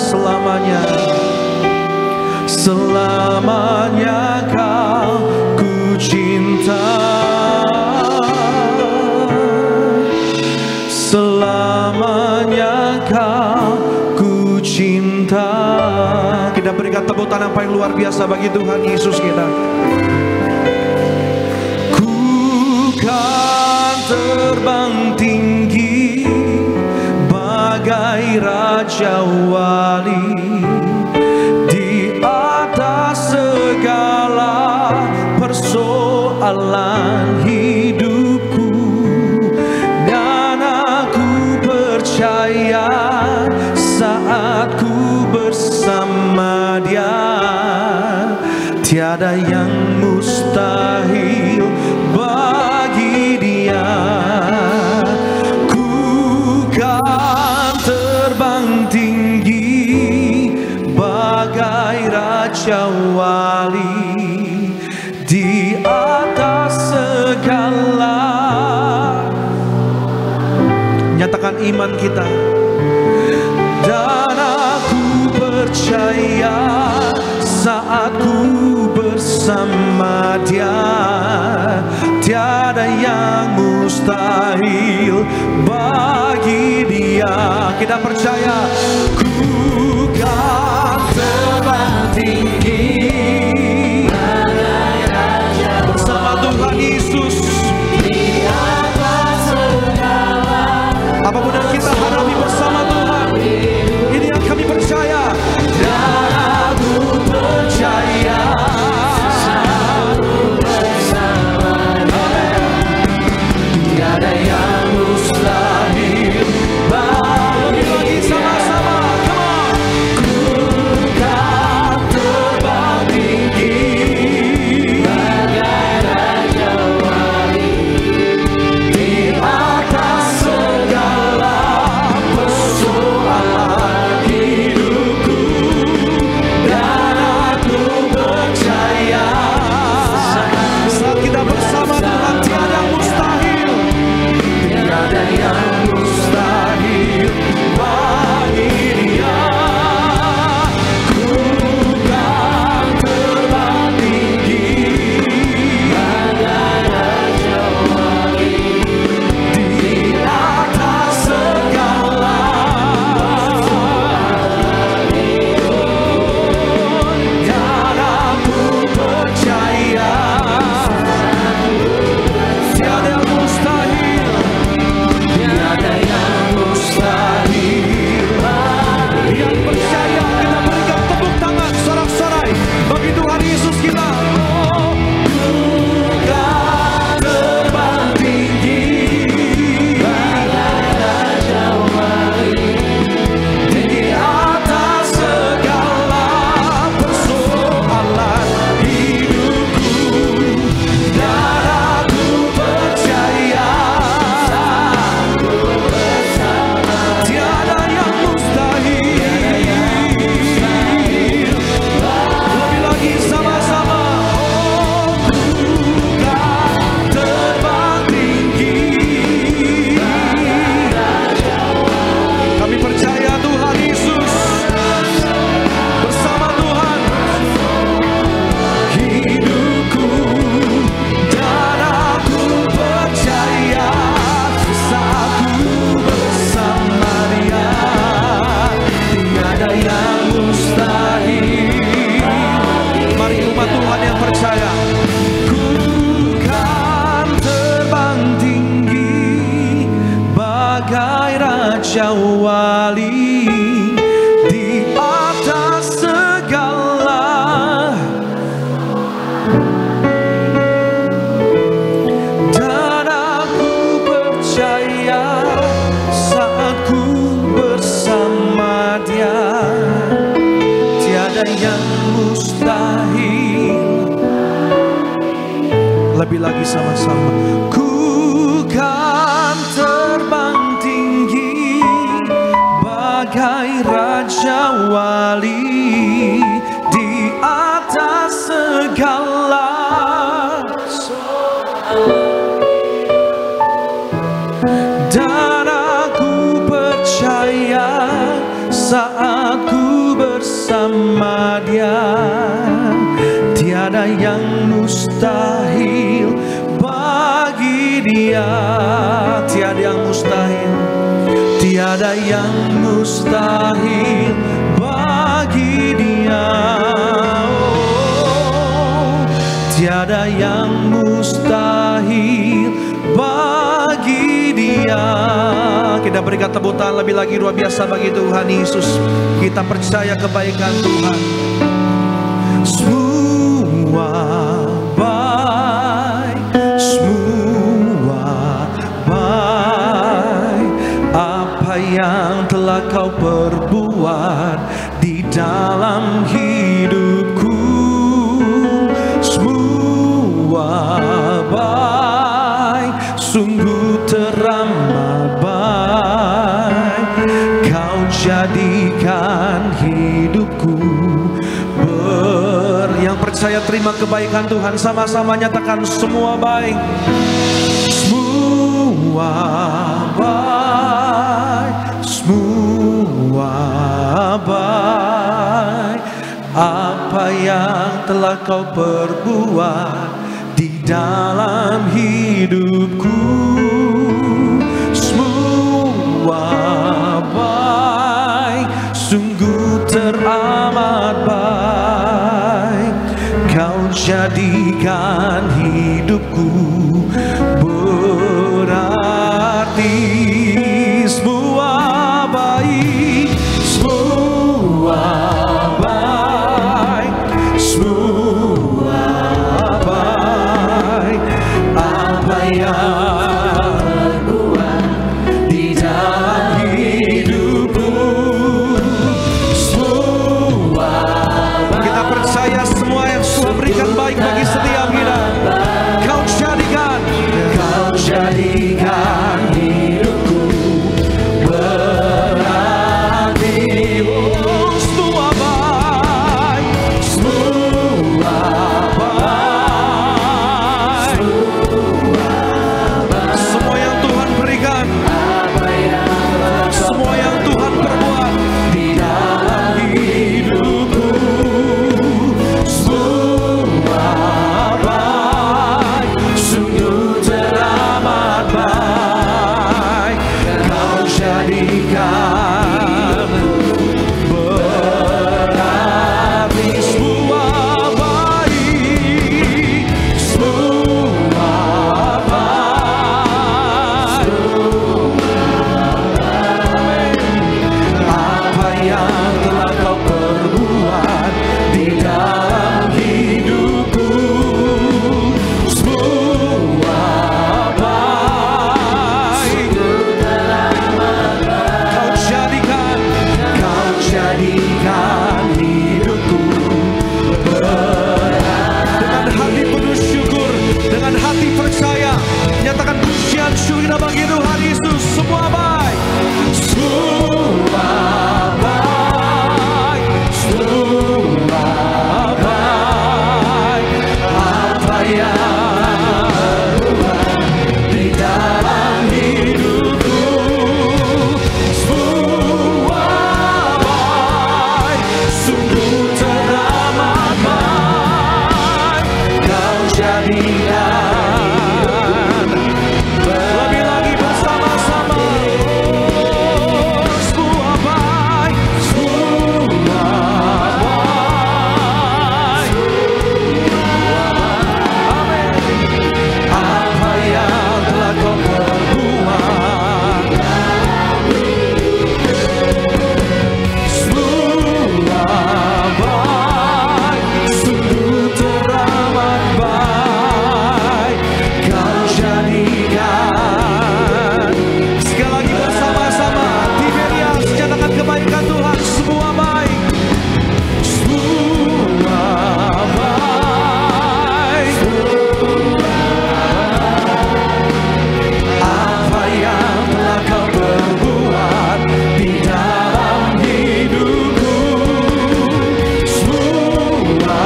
selamanya, selamanya Kau ku cinta, selamanya Kau ku cinta. Kita berikan tepuk tangan yang paling luar biasa bagi Tuhan Yesus kita. Ku Raja Wali, di atas segala persoalan hidupku, dan aku percaya saat ku bersama Dia, tiada yang mustahil bagi Dia. Ku kan terbang tinggi bagai Raja Wali, di atas segala. Nyatakan iman kita. Dan aku percaya saat ku bersama Dia, tiada yang mustahil bagi Dia. Kita percaya. Ku kan terbang tinggi bersama Tuhan Yesus, apapun yang kita hadapi bersama Tuhan, ini yang kami percaya. Dan aku percaya tiada yang mustahil bagi. Lagi sama-sama, come on. Ku kan terbang tinggi bagai Raja Wali, di atas segala persoalan hidupku, dan aku percaya saat kita bersama Tuhan tiada mustahil, tiada yang mustahil bagi Dia. Ku kan terbang tinggi bagai Raja Wali, di atas segala dan aku percaya tiada yang mustahil, tiada yang mustahil. Yang percaya kita berikan tepuk tangan sorak-sorai bagi Tuhan Yesus kita. Ku kan terbang tinggi bagai Raja Wali, di atas segala persoalan hidupku, dan aku percaya tiada yang mustahil. Lebih lagi sama-sama. Oh, ku kan terbang tinggi. Kami percaya Tuhan Yesus, bersama Tuhan hidupku, dan aku percaya saat ku bersama Dia, tiada yang mustahil. Mari umat Tuhan yang percaya. Ku kan terbang tinggi bagai Raja Wali, di atas segala. Dan aku percaya saat ku bersama Dia, tiada yang mustahil. Lebih lagi sama-sama. Ku kan terbang tinggi bagai Raja Wali, di atas segala. Dan aku percaya saat ku bersama Dia, tiada yang mustahil bagi Dia. Tiada yang mustahil, tiada yang mustahil bagi Dia. Oh, tiada yang mustahil bagi Dia. Kita Kita berikan tepuk tangan lebih lagi luar biasa bagi Tuhan Yesus. Kita percaya kebaikan Tuhan. Semua baik, semua baik. Apa yang telah kau perbuat di dalam hidupku, semua baik, sungguh teramat baik. Kau jadikan hidupku yang percaya terima kebaikan Tuhan, sama-sama nyatakan semua baik. Semua baik, semua baik. Apa yang telah kau perbuat di dalam hidupku, semua baik, sungguh teramat baik. Kau jadikan hidupku berarti. Semua baik, semua baik, semua baik. Apa yang berbuat di dalam hidupku, semua baik. Kita percaya semua yang Tuhan berikan baik bagi setiap kita. Kau jadikan hidupku berarti. Oh, semua baik, semua baik. Semua yang Tuhan berikan, semua yang Tuhan perbuat di dalam hidupku, semua baik, sungguh teramat baik. Kau jadikan berarti. Semua baik, semua baik. Apa yang telah kau perbuat di dalam hidupku, semua baik. Kau jadikan hidupku dengan hati penuh syukur, dengan hati percaya, nyatakan pujian syukur bagi Tuhan Yesus. Semua baik, semua baik, semua baik. Apa yang di dalam hidupku, semua baik, sungguh teramat baik. Kau jadikan lebih lagi bersama-sama. Semua baik, semua baik. Amin. Apa yang telah kau perbuat, semua baik, sungguh teramat baik. Kau jadikan. Sekali lagi bersama-sama Tiberias, nyatakan kebaikan Tuhan. Semua baik, semua baik. Apa yang telah kau perbuat di dalam hidupku, semua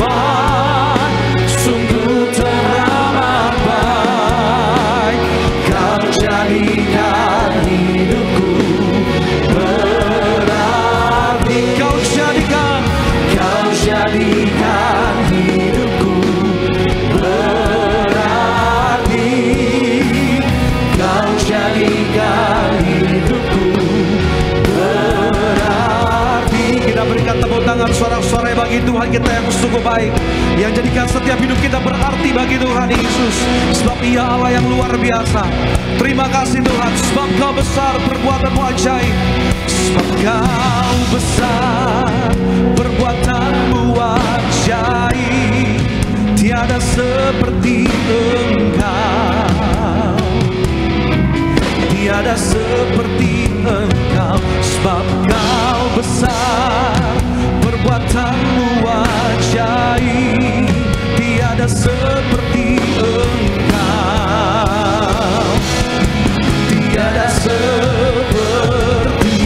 baik, sungguh teramat baik. Kau jadikan hidupku berarti. Kau jadikan hidupku berarti. Kau jadikan hidupku berarti. Kita berikan tepuk tangan sorak-sorai bagi Tuhan kita yang sungguh baik, yang jadikan setiap hidup kita berarti bagi Tuhan Yesus. Sebab Ia Allah yang luar biasa. Terima kasih Tuhan, sebab Kau besar, perbuatan-Mu ajaib. Sebab Kau besar, perbuatan-Mu ajaib. Tiada seperti Engkau, tiada seperti Engkau. Sebab Kau besar, perbuatan-Mu ajaib. Tiada seperti Engkau, tiada seperti.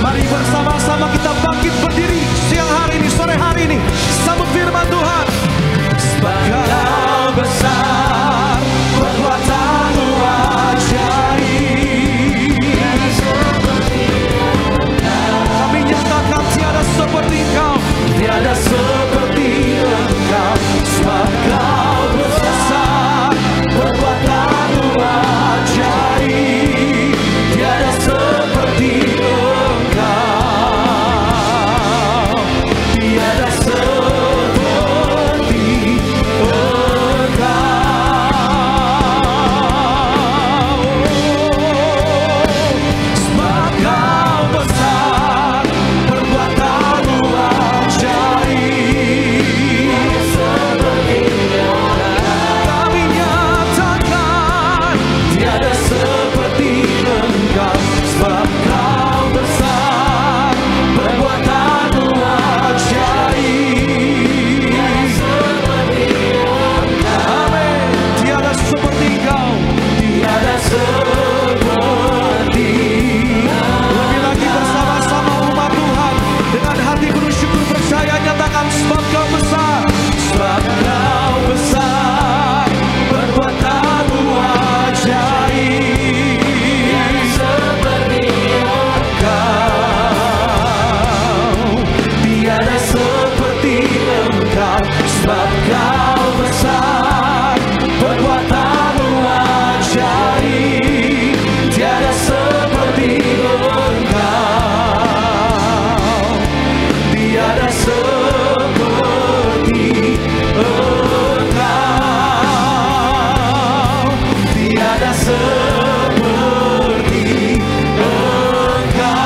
Mari bersama-sama kita bangkit berdiri siang hari ini, sore hari ini, sambut firman Tuhan. Sebab Kau besar, perbuatan-Mu ajaib. Kami nyatakan tiada seperti Engkau, tiada seperti Engkau. Sebab Kau besar, perbuatan-Mu ajaib. Tiada seperti Engkau, tiada seperti Engkau. Sebab Kau besar, perbuatan-Mu ajaib. Kami nyatakan tiada seperti Engkau. Sebab Kau besar, perbuatan-Mu ajaib. Amin. Tiada seperti Engkau, tiada seperti. Lebih lagi bersama-sama umat Tuhan dengan hati penuh syukur percaya nyatakan sebab Kau besar. Sebab Kau besar, perbuatan-Mu ajaib. Tiada seperti Engkau. Sebab Kau besar, perbuatan-Mu ajaib. Tiada seperti Engkau, tiada seperti Engkau, tiada seperti Engkau,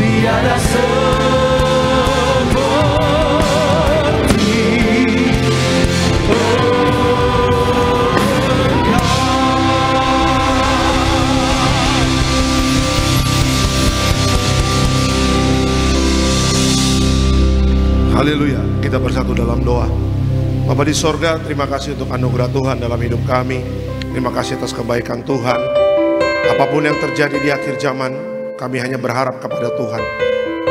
tiada Haleluya, kita bersatu dalam doa. Bapa di sorga, terima kasih untuk anugerah Tuhan dalam hidup kami. Terima kasih atas kebaikan Tuhan. Apapun yang terjadi di akhir zaman, kami hanya berharap kepada Tuhan.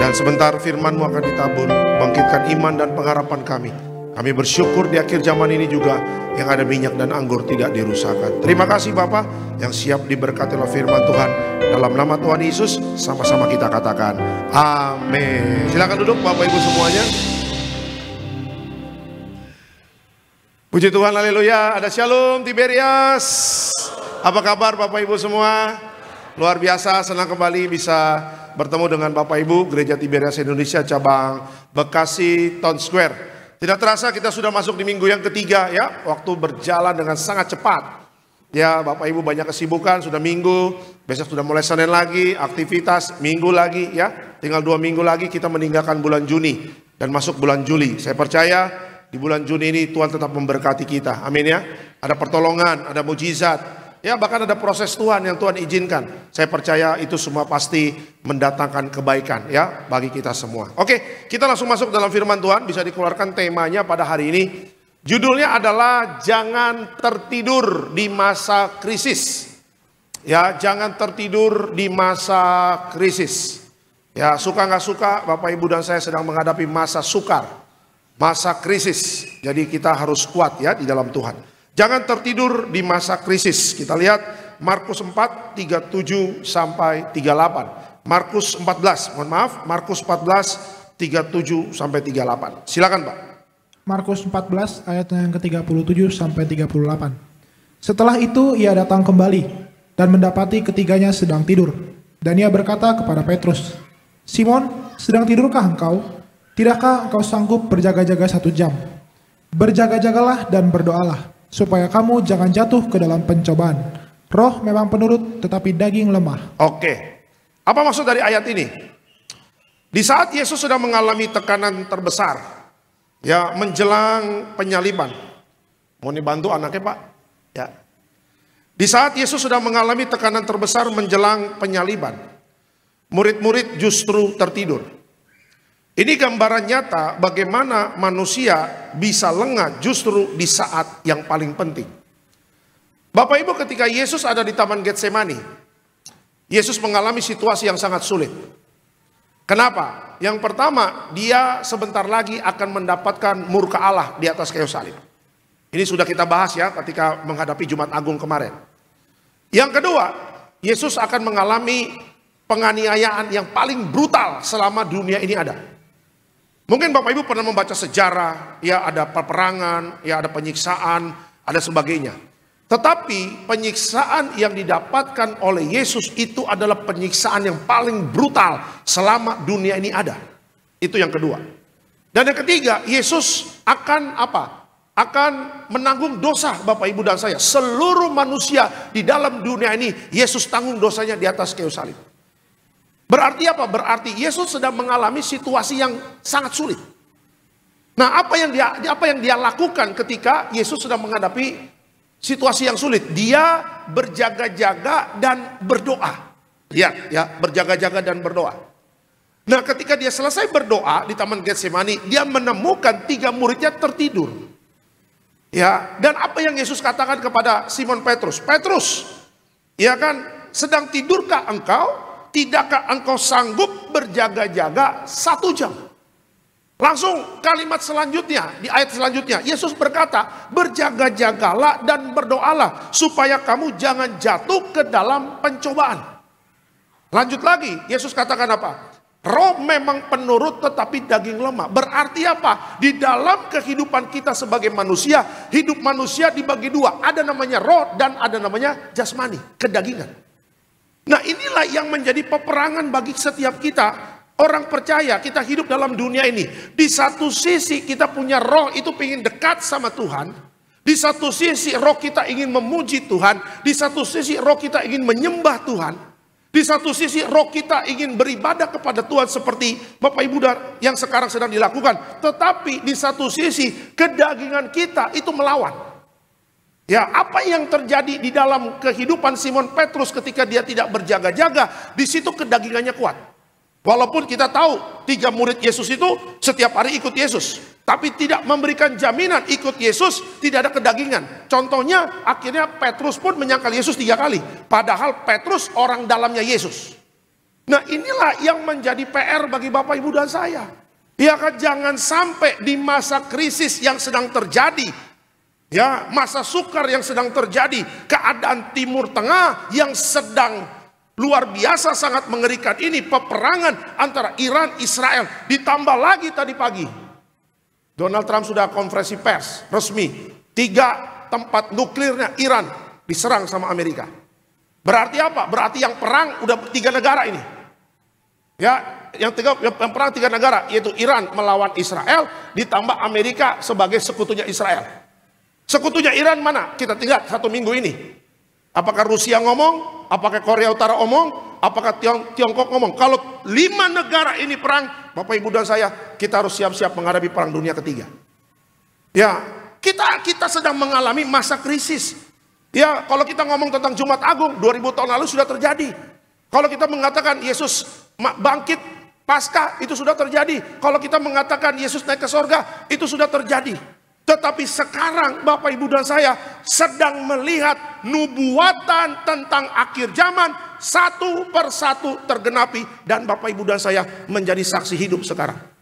Dan sebentar firman-Mu akan ditabur, bangkitkan iman dan pengharapan kami. Kami bersyukur di akhir zaman ini juga yang ada minyak dan anggur tidak dirusakkan. Terima kasih Bapa yang siap diberkati oleh firman Tuhan. Dalam nama Tuhan Yesus, sama-sama kita katakan amin. Silakan duduk Bapak Ibu semuanya. Puji Tuhan, haleluya. Ada Shalom Tiberias. Apa kabar Bapak Ibu semua? Luar biasa, senang kembali bisa bertemu dengan Bapak Ibu Gereja Tiberias Indonesia cabang Bekasi Town Square. Tidak terasa kita sudah masuk di minggu yang ketiga ya. Waktu berjalan dengan sangat cepat. Ya Bapak Ibu banyak kesibukan, sudah minggu, besok sudah mulai Senin lagi, aktivitas minggu lagi ya. Tinggal 2 minggu lagi kita meninggalkan bulan Juni dan masuk bulan Juli. Saya percaya di bulan Juni ini Tuhan tetap memberkati kita. Amin ya. Ada pertolongan, ada mujizat. Ya bahkan ada proses Tuhan yang Tuhan izinkan. Saya percaya itu semua pasti mendatangkan kebaikan ya bagi kita semua. Oke, kita langsung masuk dalam firman Tuhan. Bisa dikeluarkan temanya pada hari ini. Judulnya adalah jangan tertidur di masa krisis. Ya, jangan tertidur di masa krisis. Ya, suka nggak suka Bapak Ibu dan saya sedang menghadapi masa sukar. Masa krisis, jadi kita harus kuat ya di dalam Tuhan. Jangan tertidur di masa krisis. Kita lihat Markus 4, 37 sampai 38. Markus 14, mohon maaf, Markus 14, 37 sampai 38. Silakan Pak. Markus 14 ayat yang ke-37 sampai 38. Setelah itu ia datang kembali dan mendapati ketiganya sedang tidur. Dan ia berkata kepada Petrus, "Simon, sedang tidurkah engkau? Tidakkah engkau sanggup berjaga-jaga 1 jam? Berjaga-jagalah dan berdoalah, supaya kamu jangan jatuh ke dalam pencobaan. Roh memang penurut, tetapi daging lemah. Oke. Apa maksud dari ayat ini? Di saat Yesus sudah mengalami tekanan terbesar, ya, menjelang penyaliban. Mau dibantu anaknya, Pak? Ya. Di saat Yesus sudah mengalami tekanan terbesar menjelang penyaliban, murid-murid justru tertidur. Ini gambaran nyata bagaimana manusia bisa lengah justru di saat yang paling penting. Bapak Ibu, ketika Yesus ada di Taman Getsemani, Yesus mengalami situasi yang sangat sulit. Kenapa? Yang pertama, dia sebentar lagi akan mendapatkan murka Allah di atas kayu salib. Ini sudah kita bahas ya ketika menghadapi Jumat Agung kemarin. Yang kedua, Yesus akan mengalami penganiayaan yang paling brutal selama dunia ini ada. Mungkin Bapak Ibu pernah membaca sejarah, ya ada peperangan, ya ada penyiksaan, ada sebagainya. Tetapi penyiksaan yang didapatkan oleh Yesus itu adalah penyiksaan yang paling brutal selama dunia ini ada. Itu yang kedua. Dan yang ketiga, Yesus akan apa? Akan menanggung dosa Bapak Ibu dan saya. Seluruh manusia di dalam dunia ini, Yesus tanggung dosanya di atas kayu salib. Berarti apa? Berarti Yesus sedang mengalami situasi yang sangat sulit. Nah, apa yang dia lakukan ketika Yesus sedang menghadapi situasi yang sulit? Dia berjaga-jaga dan berdoa. Lihat ya, berjaga-jaga dan berdoa. Nah, ketika dia selesai berdoa di Taman Getsemani, dia menemukan 3 muridnya tertidur. Ya, dan apa yang Yesus katakan kepada Simon Petrus? Petrus, ya kan, sedang tidurkah engkau? Tidakkah engkau sanggup berjaga-jaga 1 jam? Langsung kalimat selanjutnya, di ayat selanjutnya, Yesus berkata, berjaga-jagalah dan berdoalah, supaya kamu jangan jatuh ke dalam pencobaan. Lanjut lagi, Yesus katakan apa? Roh memang penurut tetapi daging lemah. Berarti apa? Di dalam kehidupan kita sebagai manusia, hidup manusia dibagi 2. Ada namanya roh dan ada namanya jasmani, kedagingan. Nah, inilah yang menjadi peperangan bagi setiap kita. Orang percaya, kita hidup dalam dunia ini. Di satu sisi kita punya roh itu ingin dekat sama Tuhan. Di satu sisi roh kita ingin memuji Tuhan. Di satu sisi roh kita ingin menyembah Tuhan. Di satu sisi roh kita ingin beribadah kepada Tuhan seperti Bapak Ibu yang sekarang sedang dilakukan. Tetapi di satu sisi kedagingan kita itu melawan. Ya, apa yang terjadi di dalam kehidupan Simon Petrus ketika dia tidak berjaga-jaga, di situ kedagingannya kuat. Walaupun kita tahu 3 murid Yesus itu setiap hari ikut Yesus, tapi tidak memberikan jaminan ikut Yesus tidak ada kedagingan. Contohnya akhirnya Petrus pun menyangkal Yesus 3 kali, padahal Petrus orang dalamnya Yesus. Nah, inilah yang menjadi PR bagi Bapak Ibu dan saya. Ya kan, jangan sampai di masa krisis yang sedang terjadi, ya, masa sukar yang sedang terjadi, keadaan Timur Tengah yang sedang luar biasa sangat mengerikan ini, peperangan antara Iran, Israel, ditambah lagi tadi pagi Donald Trump sudah konferensi pers resmi, 3 tempat nuklirnya Iran diserang sama Amerika. Berarti apa? Berarti yang perang udah 3 negara ini. Ya, yang perang 3 negara, yaitu Iran melawan Israel, ditambah Amerika sebagai sekutunya Israel. Sekutunya Iran mana? Kita tinggal 1 minggu ini. Apakah Rusia ngomong? Apakah Korea Utara ngomong? Apakah Tiongkok ngomong? Kalau 5 negara ini perang, Bapak Ibu dan saya, kita harus siap-siap menghadapi perang dunia ketiga. Ya, kita sedang mengalami masa krisis. Ya, kalau kita ngomong tentang Jumat Agung, 2000 tahun lalu sudah terjadi. Kalau kita mengatakan Yesus bangkit Paskah, itu sudah terjadi. Kalau kita mengatakan Yesus naik ke sorga, itu sudah terjadi. Tetapi sekarang Bapak Ibu dan saya sedang melihat nubuatan tentang akhir zaman satu persatu tergenapi. Dan Bapak Ibu dan saya menjadi saksi hidup sekarang.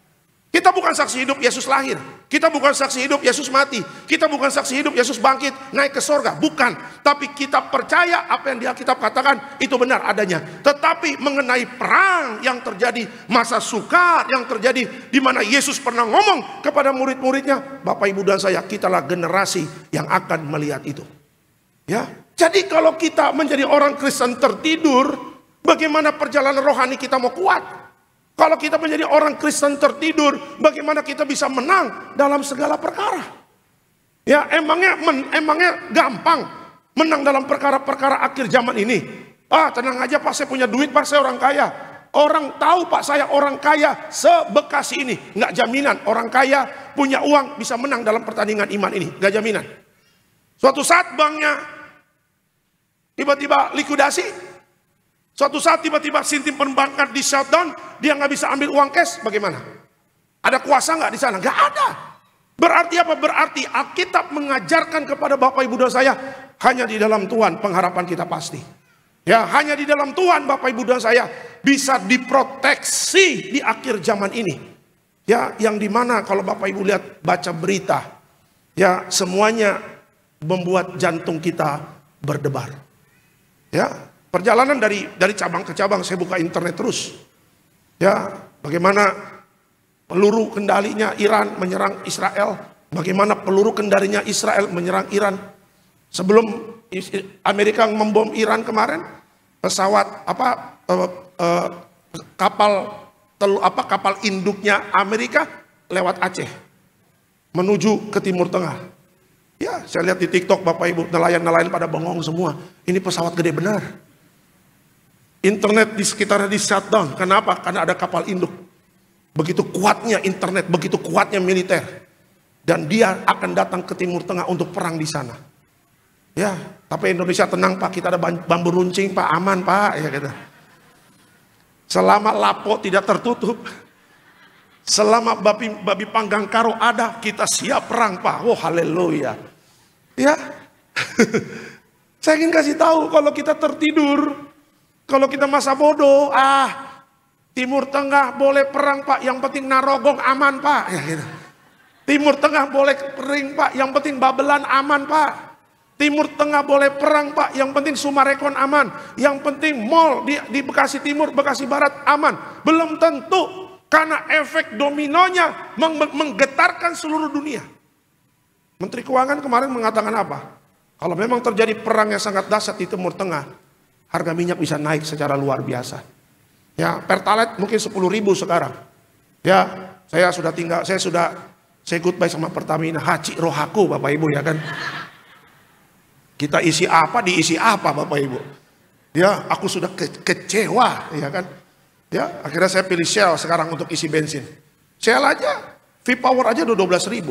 Kita bukan saksi hidup Yesus lahir. Kita bukan saksi hidup Yesus mati. Kita bukan saksi hidup Yesus bangkit naik ke sorga. Bukan. Tapi kita percaya apa yang di Alkitab katakan itu benar adanya. Tetapi mengenai perang yang terjadi, masa sukar yang terjadi, di mana Yesus pernah ngomong kepada murid-muridnya, Bapak Ibu dan saya, kitalah generasi yang akan melihat itu. Ya. Jadi kalau kita menjadi orang Kristen tertidur, bagaimana perjalanan rohani kita mau kuat? Kalau kita menjadi orang Kristen tertidur, bagaimana kita bisa menang dalam segala perkara? Ya, emangnya gampang menang dalam perkara-perkara akhir zaman ini? Tenang aja Pak, saya punya duit Pak, saya orang kaya. Orang tahu Pak, saya orang kaya sebekasi ini. Nggak jaminan orang kaya punya uang bisa menang dalam pertandingan iman ini. Nggak jaminan. Suatu saat banknya tiba-tiba likuidasi. Suatu saat tiba-tiba sistem perbankan di shutdown, dia nggak bisa ambil uang cash, bagaimana? Ada kuasa nggak di sana? Nggak ada. Berarti apa? Berarti Alkitab mengajarkan kepada Bapak Ibu dan saya, hanya di dalam Tuhan pengharapan kita pasti. Ya, hanya di dalam Tuhan Bapak Ibu dan saya bisa diproteksi di akhir zaman ini. Ya, yang dimana kalau Bapak Ibu lihat baca berita, ya semuanya membuat jantung kita berdebar. Ya, perjalanan dari cabang ke cabang, saya buka internet terus. Ya, bagaimana peluru kendalinya Iran menyerang Israel, bagaimana peluru kendalinya Israel menyerang Iran. Sebelum Amerika membom Iran kemarin, pesawat kapal induknya Amerika lewat Aceh menuju ke Timur Tengah. Ya, saya lihat di TikTok Bapak Ibu, nelayan-nelayan pada bengong semua. Ini pesawat gede benar. Internet di sekitarnya di shutdown. Kenapa? Karena ada kapal induk. Begitu kuatnya internet, begitu kuatnya militer. Dan dia akan datang ke Timur Tengah untuk perang di sana. Ya, tapi Indonesia tenang Pak, kita ada bambu runcing Pak, aman Pak, ya gitu. Selama Lapo tidak tertutup, selama babi panggang karo ada, kita siap perang Pak. Oh haleluya. Ya, saya ingin kasih tahu, kalau kita tertidur, kalau kita masa bodoh, Timur Tengah boleh perang Pak, yang penting Narogong aman Pak, ya gitu. Timur Tengah boleh perang Pak, yang penting Babelan aman Pak. Timur Tengah boleh perang Pak, yang penting Sumarekon aman. Yang penting mall di Bekasi Timur, Bekasi Barat aman. Belum tentu, karena efek dominonya menggetarkan seluruh dunia. Menteri Keuangan kemarin mengatakan apa? Kalau memang terjadi perang yang sangat dahsyat di Timur Tengah, harga minyak bisa naik secara luar biasa. Ya, Pertalite mungkin 10.000 sekarang. Ya, saya goodbye sama Pertamina, haji rohaku Bapak Ibu ya kan. Kita isi apa, diisi apa Bapak Ibu. Ya, aku sudah kecewa ya kan. Ya, akhirnya saya pilih Shell sekarang untuk isi bensin. Shell aja, V-Power aja udah 12.000.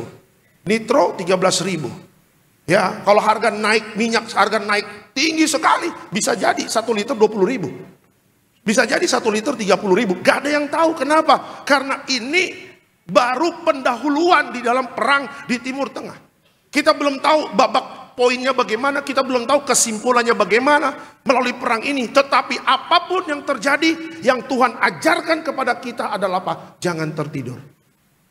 Nitro 13.000. Ya, kalau harga naik, minyak harga naik tinggi sekali, bisa jadi 1 liter 20.000. Bisa jadi 1 liter 30.000. Gak ada yang tahu kenapa. Karena ini baru pendahuluan di dalam perang di Timur Tengah. Kita belum tahu babak poinnya bagaimana, kita belum tahu kesimpulannya bagaimana melalui perang ini. Tetapi apapun yang terjadi, yang Tuhan ajarkan kepada kita adalah apa? Jangan tertidur.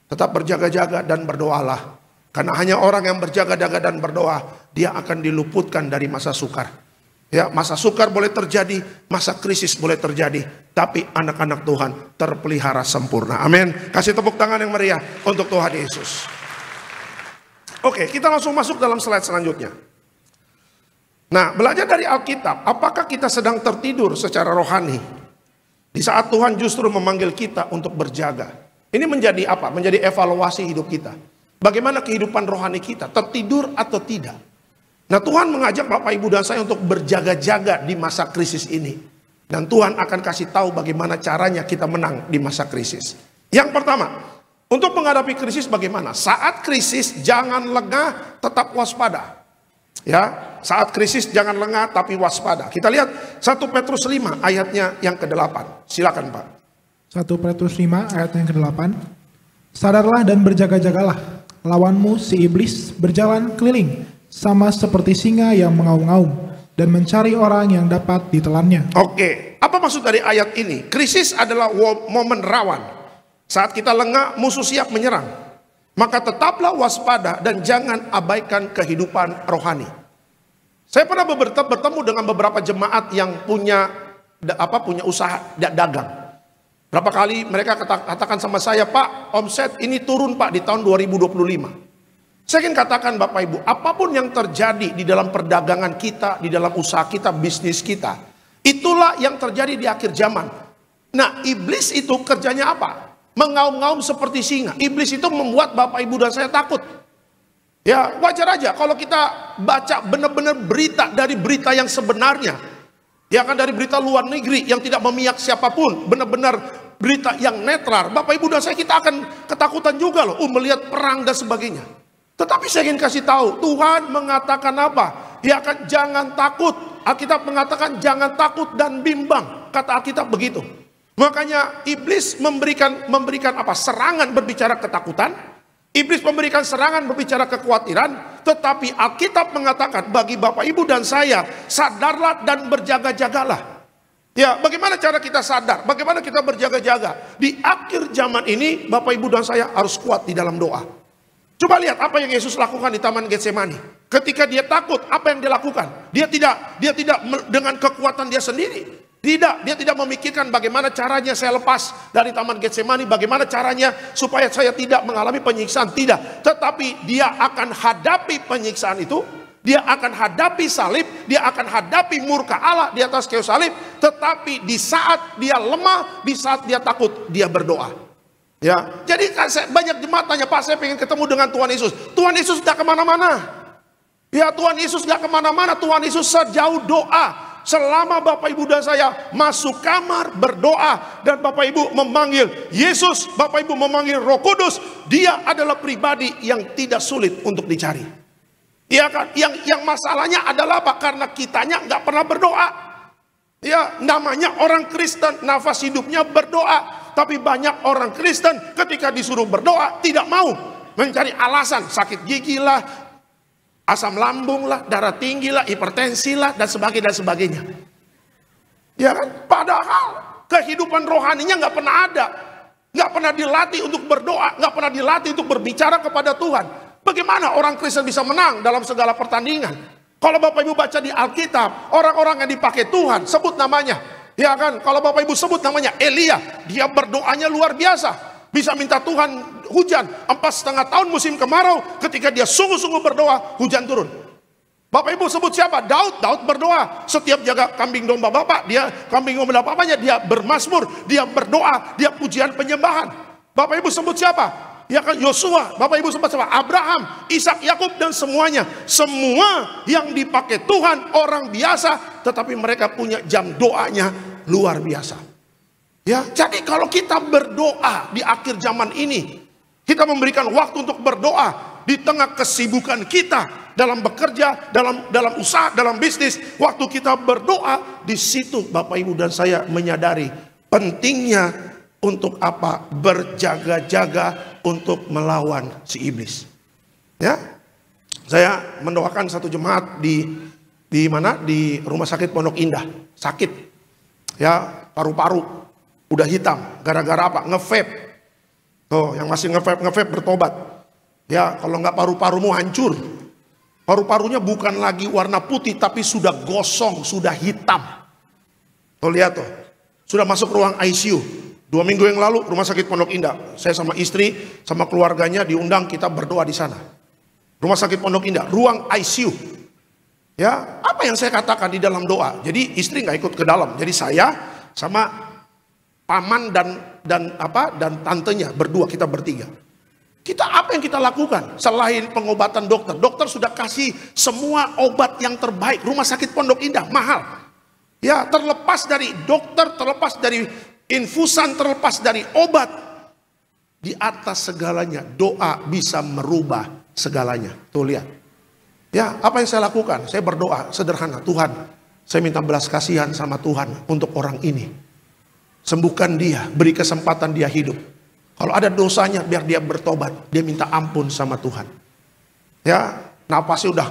Tetap berjaga-jaga dan berdoalah. Karena hanya orang yang berjaga-jaga dan berdoa, dia akan diluputkan dari masa sukar. Ya, masa sukar boleh terjadi, masa krisis boleh terjadi, tapi anak-anak Tuhan terpelihara sempurna. Amin. Kasih tepuk tangan yang meriah untuk Tuhan Yesus. Oke, kita langsung masuk dalam slide selanjutnya. Nah, belajar dari Alkitab, apakah kita sedang tertidur secara rohani? Di saat Tuhan justru memanggil kita untuk berjaga. Ini menjadi apa? Menjadi evaluasi hidup kita. Bagaimana kehidupan rohani kita? Tertidur atau tidak? Nah, Tuhan mengajak Bapak Ibu dan saya untuk berjaga-jaga di masa krisis ini. Dan Tuhan akan kasih tahu bagaimana caranya kita menang di masa krisis. Yang pertama, untuk menghadapi krisis bagaimana? Saat krisis jangan lengah, tetap waspada. Ya, saat krisis jangan lengah tapi waspada. Kita lihat 1 Petrus 5 ayatnya yang ke-8. Silakan Pak. 1 Petrus 5 ayat yang ke-8. Sadarlah dan berjaga-jagalah. Lawanmu si iblis berjalan keliling sama seperti singa yang mengaum-ngaum dan mencari orang yang dapat ditelannya. Oke, apa maksud dari ayat ini? Krisis adalah momen rawan. Saat kita lengah, musuh siap menyerang. Maka tetaplah waspada dan jangan abaikan kehidupan rohani. Saya pernah bertemu dengan beberapa jemaat yang punya usaha dagang. Berapa kali mereka katakan sama saya, Pak, omset ini turun Pak di tahun 2025. Saya ingin katakan Bapak Ibu, apapun yang terjadi di dalam perdagangan kita, di dalam usaha kita, bisnis kita, itulah yang terjadi di akhir zaman. Nah, iblis itu kerjanya apa? Mengaum-ngaum seperti singa. Iblis itu membuat Bapak Ibu dan saya takut. Ya, wajar aja kalau kita baca benar-benar berita dari berita yang sebenarnya. Ya kan, dari berita luar negeri yang tidak memihak siapapun, benar-benar berita yang netral. Bapak Ibu dan saya, kita akan ketakutan juga loh, melihat perang dan sebagainya. Tetapi saya ingin kasih tahu, Tuhan mengatakan apa? Ya kan, jangan takut. Alkitab mengatakan jangan takut dan bimbang. Kata Alkitab begitu. Makanya iblis memberikan apa? Serangan berbicara ketakutan. Iblis memberikan serangan berbicara kekhawatiran. Tetapi Alkitab mengatakan bagi Bapak Ibu dan saya, sadarlah dan berjaga-jagalah. Ya, bagaimana cara kita sadar? Bagaimana kita berjaga-jaga? Di akhir zaman ini Bapak Ibu dan saya harus kuat di dalam doa. Coba lihat apa yang Yesus lakukan di Taman Getsemani. Ketika dia takut, apa yang dia lakukan? Dia tidak dengan kekuatan dia sendiri. Tidak, dia tidak memikirkan bagaimana caranya saya lepas dari Taman Getsemani, bagaimana caranya supaya saya tidak mengalami penyiksaan. Tidak, tetapi dia akan hadapi penyiksaan itu. Dia akan hadapi salib, dia akan hadapi murka Allah di atas kayu salib. Tetapi di saat dia lemah, di saat dia takut, dia berdoa. Ya, jadi banyak jemaat tanya, Pak, saya pengen ketemu dengan Tuhan Yesus. Tuhan Yesus tidak kemana-mana. Ya, Tuhan Yesus tidak kemana-mana. Tuhan Yesus sejauh doa. Selama Bapak Ibu dan saya masuk kamar berdoa dan Bapak Ibu memanggil Yesus, Bapak Ibu memanggil Roh Kudus, dia adalah pribadi yang tidak sulit untuk dicari. Ya kan? Yang masalahnya adalah apa? Karena kitanya nggak pernah berdoa. Ya, namanya orang Kristen, nafas hidupnya berdoa. Tapi banyak orang Kristen ketika disuruh berdoa tidak mau, mencari alasan, sakit gigi lah, asam lambung lah, darah tinggi lah, hipertensi lah, dan sebagainya. Ya kan? Padahal kehidupan rohaninya nggak pernah ada, nggak pernah dilatih untuk berdoa, nggak pernah dilatih untuk berbicara kepada Tuhan. Bagaimana orang Kristen bisa menang dalam segala pertandingan? Kalau Bapak Ibu baca di Alkitab, orang-orang yang dipakai Tuhan, sebut namanya. Ya kan? Kalau Bapak Ibu sebut namanya Elia, dia berdoanya luar biasa. Bisa minta Tuhan hujan 4,5 tahun musim kemarau. Ketika dia sungguh-sungguh berdoa, hujan turun. Bapak Ibu sebut siapa? Daud berdoa. Setiap jaga kambing domba bapak, dia kambing domba bapaknya, dia bermazmur, dia berdoa, dia pujian penyembahan. Bapak Ibu sebut siapa? Ya kan, Yosua. Bapak Ibu sebut siapa? Abraham, Ishak, Yakub, dan semuanya. Semua yang dipakai Tuhan orang biasa, tetapi mereka punya jam doanya luar biasa. Ya, jadi kalau kita berdoa di akhir zaman ini, kita memberikan waktu untuk berdoa di tengah kesibukan kita dalam bekerja, dalam usaha, dalam bisnis. Waktu kita berdoa, di situ Bapak Ibu dan saya menyadari pentingnya untuk apa? Berjaga-jaga untuk melawan si iblis. Ya, saya mendoakan satu jemaat di mana? Di Rumah Sakit Pondok Indah, sakit. Ya, paru-paru udah hitam, gara-gara apa? Nge-vape. Tuh, yang masih nge-vape bertobat. Ya, kalau nggak paru-parumu hancur. Paru-parunya bukan lagi warna putih, tapi sudah gosong, sudah hitam. Tuh, lihat tuh. Sudah masuk ruang ICU. 2 minggu yang lalu, Rumah Sakit Pondok Indah. Saya sama istri, sama keluarganya diundang, kita berdoa di sana. Rumah Sakit Pondok Indah, ruang ICU. Ya, apa yang saya katakan di dalam doa? Jadi istri nggak ikut ke dalam. Jadi saya sama paman dan tantenya berdua, kita bertiga. Kita apa yang kita lakukan selain pengobatan dokter? Dokter sudah kasih semua obat yang terbaik. Rumah Sakit Pondok Indah mahal. Ya, terlepas dari dokter, terlepas dari infusan, terlepas dari obat. Di atas segalanya doa bisa merubah segalanya. Tuh lihat. Ya, apa yang saya lakukan? Saya berdoa sederhana, Tuhan, saya minta belas kasihan sama Tuhan untuk orang ini. Sembuhkan dia, beri kesempatan dia hidup. Kalau ada dosanya biar dia bertobat, dia minta ampun sama Tuhan. Ya, napasnya udah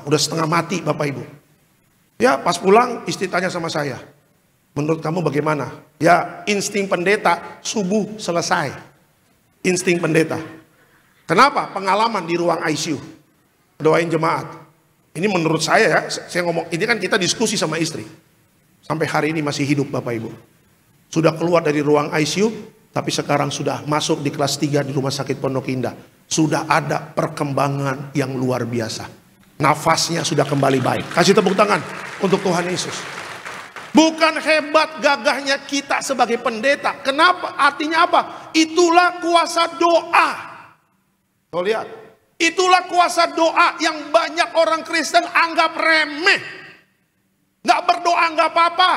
udah setengah mati Bapak Ibu. Ya, pas pulang istri tanya sama saya, menurut kamu bagaimana? Ya, insting pendeta subuh selesai. Insting pendeta. Kenapa? Pengalaman di ruang ICU. Doain jemaat. Ini menurut saya ya, saya ngomong, ini kan kita diskusi sama istri. Sampai hari ini masih hidup Bapak Ibu. Sudah keluar dari ruang ICU, tapi sekarang sudah masuk di kelas 3 di Rumah Sakit Pondok Indah. Sudah ada perkembangan yang luar biasa. Nafasnya sudah kembali baik. Kasih tepuk tangan untuk Tuhan Yesus. Bukan hebat gagahnya kita sebagai pendeta. Kenapa? Artinya apa? Itulah kuasa doa. Tuh lihat. Itulah kuasa doa yang banyak orang Kristen anggap remeh. Gak berdoa gak apa-apa.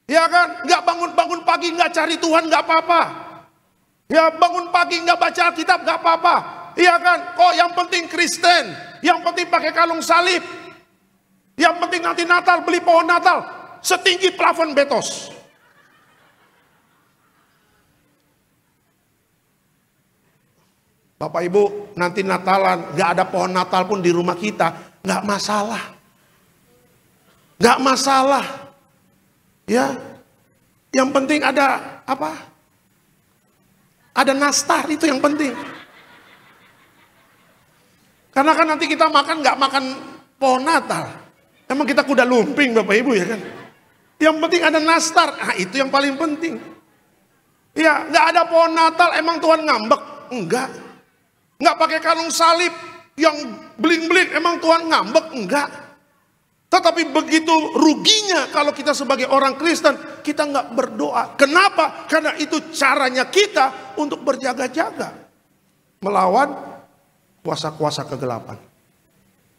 Ya kan? Gak bangun-bangun pagi gak cari Tuhan gak apa-apa. Ya bangun pagi gak baca Alkitab gak apa-apa. Iya kan? Kok yang penting Kristen. Yang penting pakai kalung salib. Yang penting nanti Natal beli pohon Natal setinggi plafon Betos. Bapak Ibu, nanti Natalan gak ada pohon Natal pun di rumah kita, gak masalah. Gak masalah. Ya. Yang penting ada apa? Ada nastar, itu yang penting. Karena kan nanti kita makan gak makan pohon Natal. Emang kita kuda lumping Bapak Ibu ya kan? Yang penting ada nastar. Nah itu yang paling penting. Ya gak ada pohon Natal emang Tuhan ngambek? Enggak. Gak pakai kalung salib yang bling-bling emang Tuhan ngambek? Enggak. Tetapi begitu ruginya kalau kita sebagai orang Kristen kita gak berdoa. Kenapa? Karena itu caranya kita untuk berjaga-jaga melawan kuasa-kuasa kegelapan.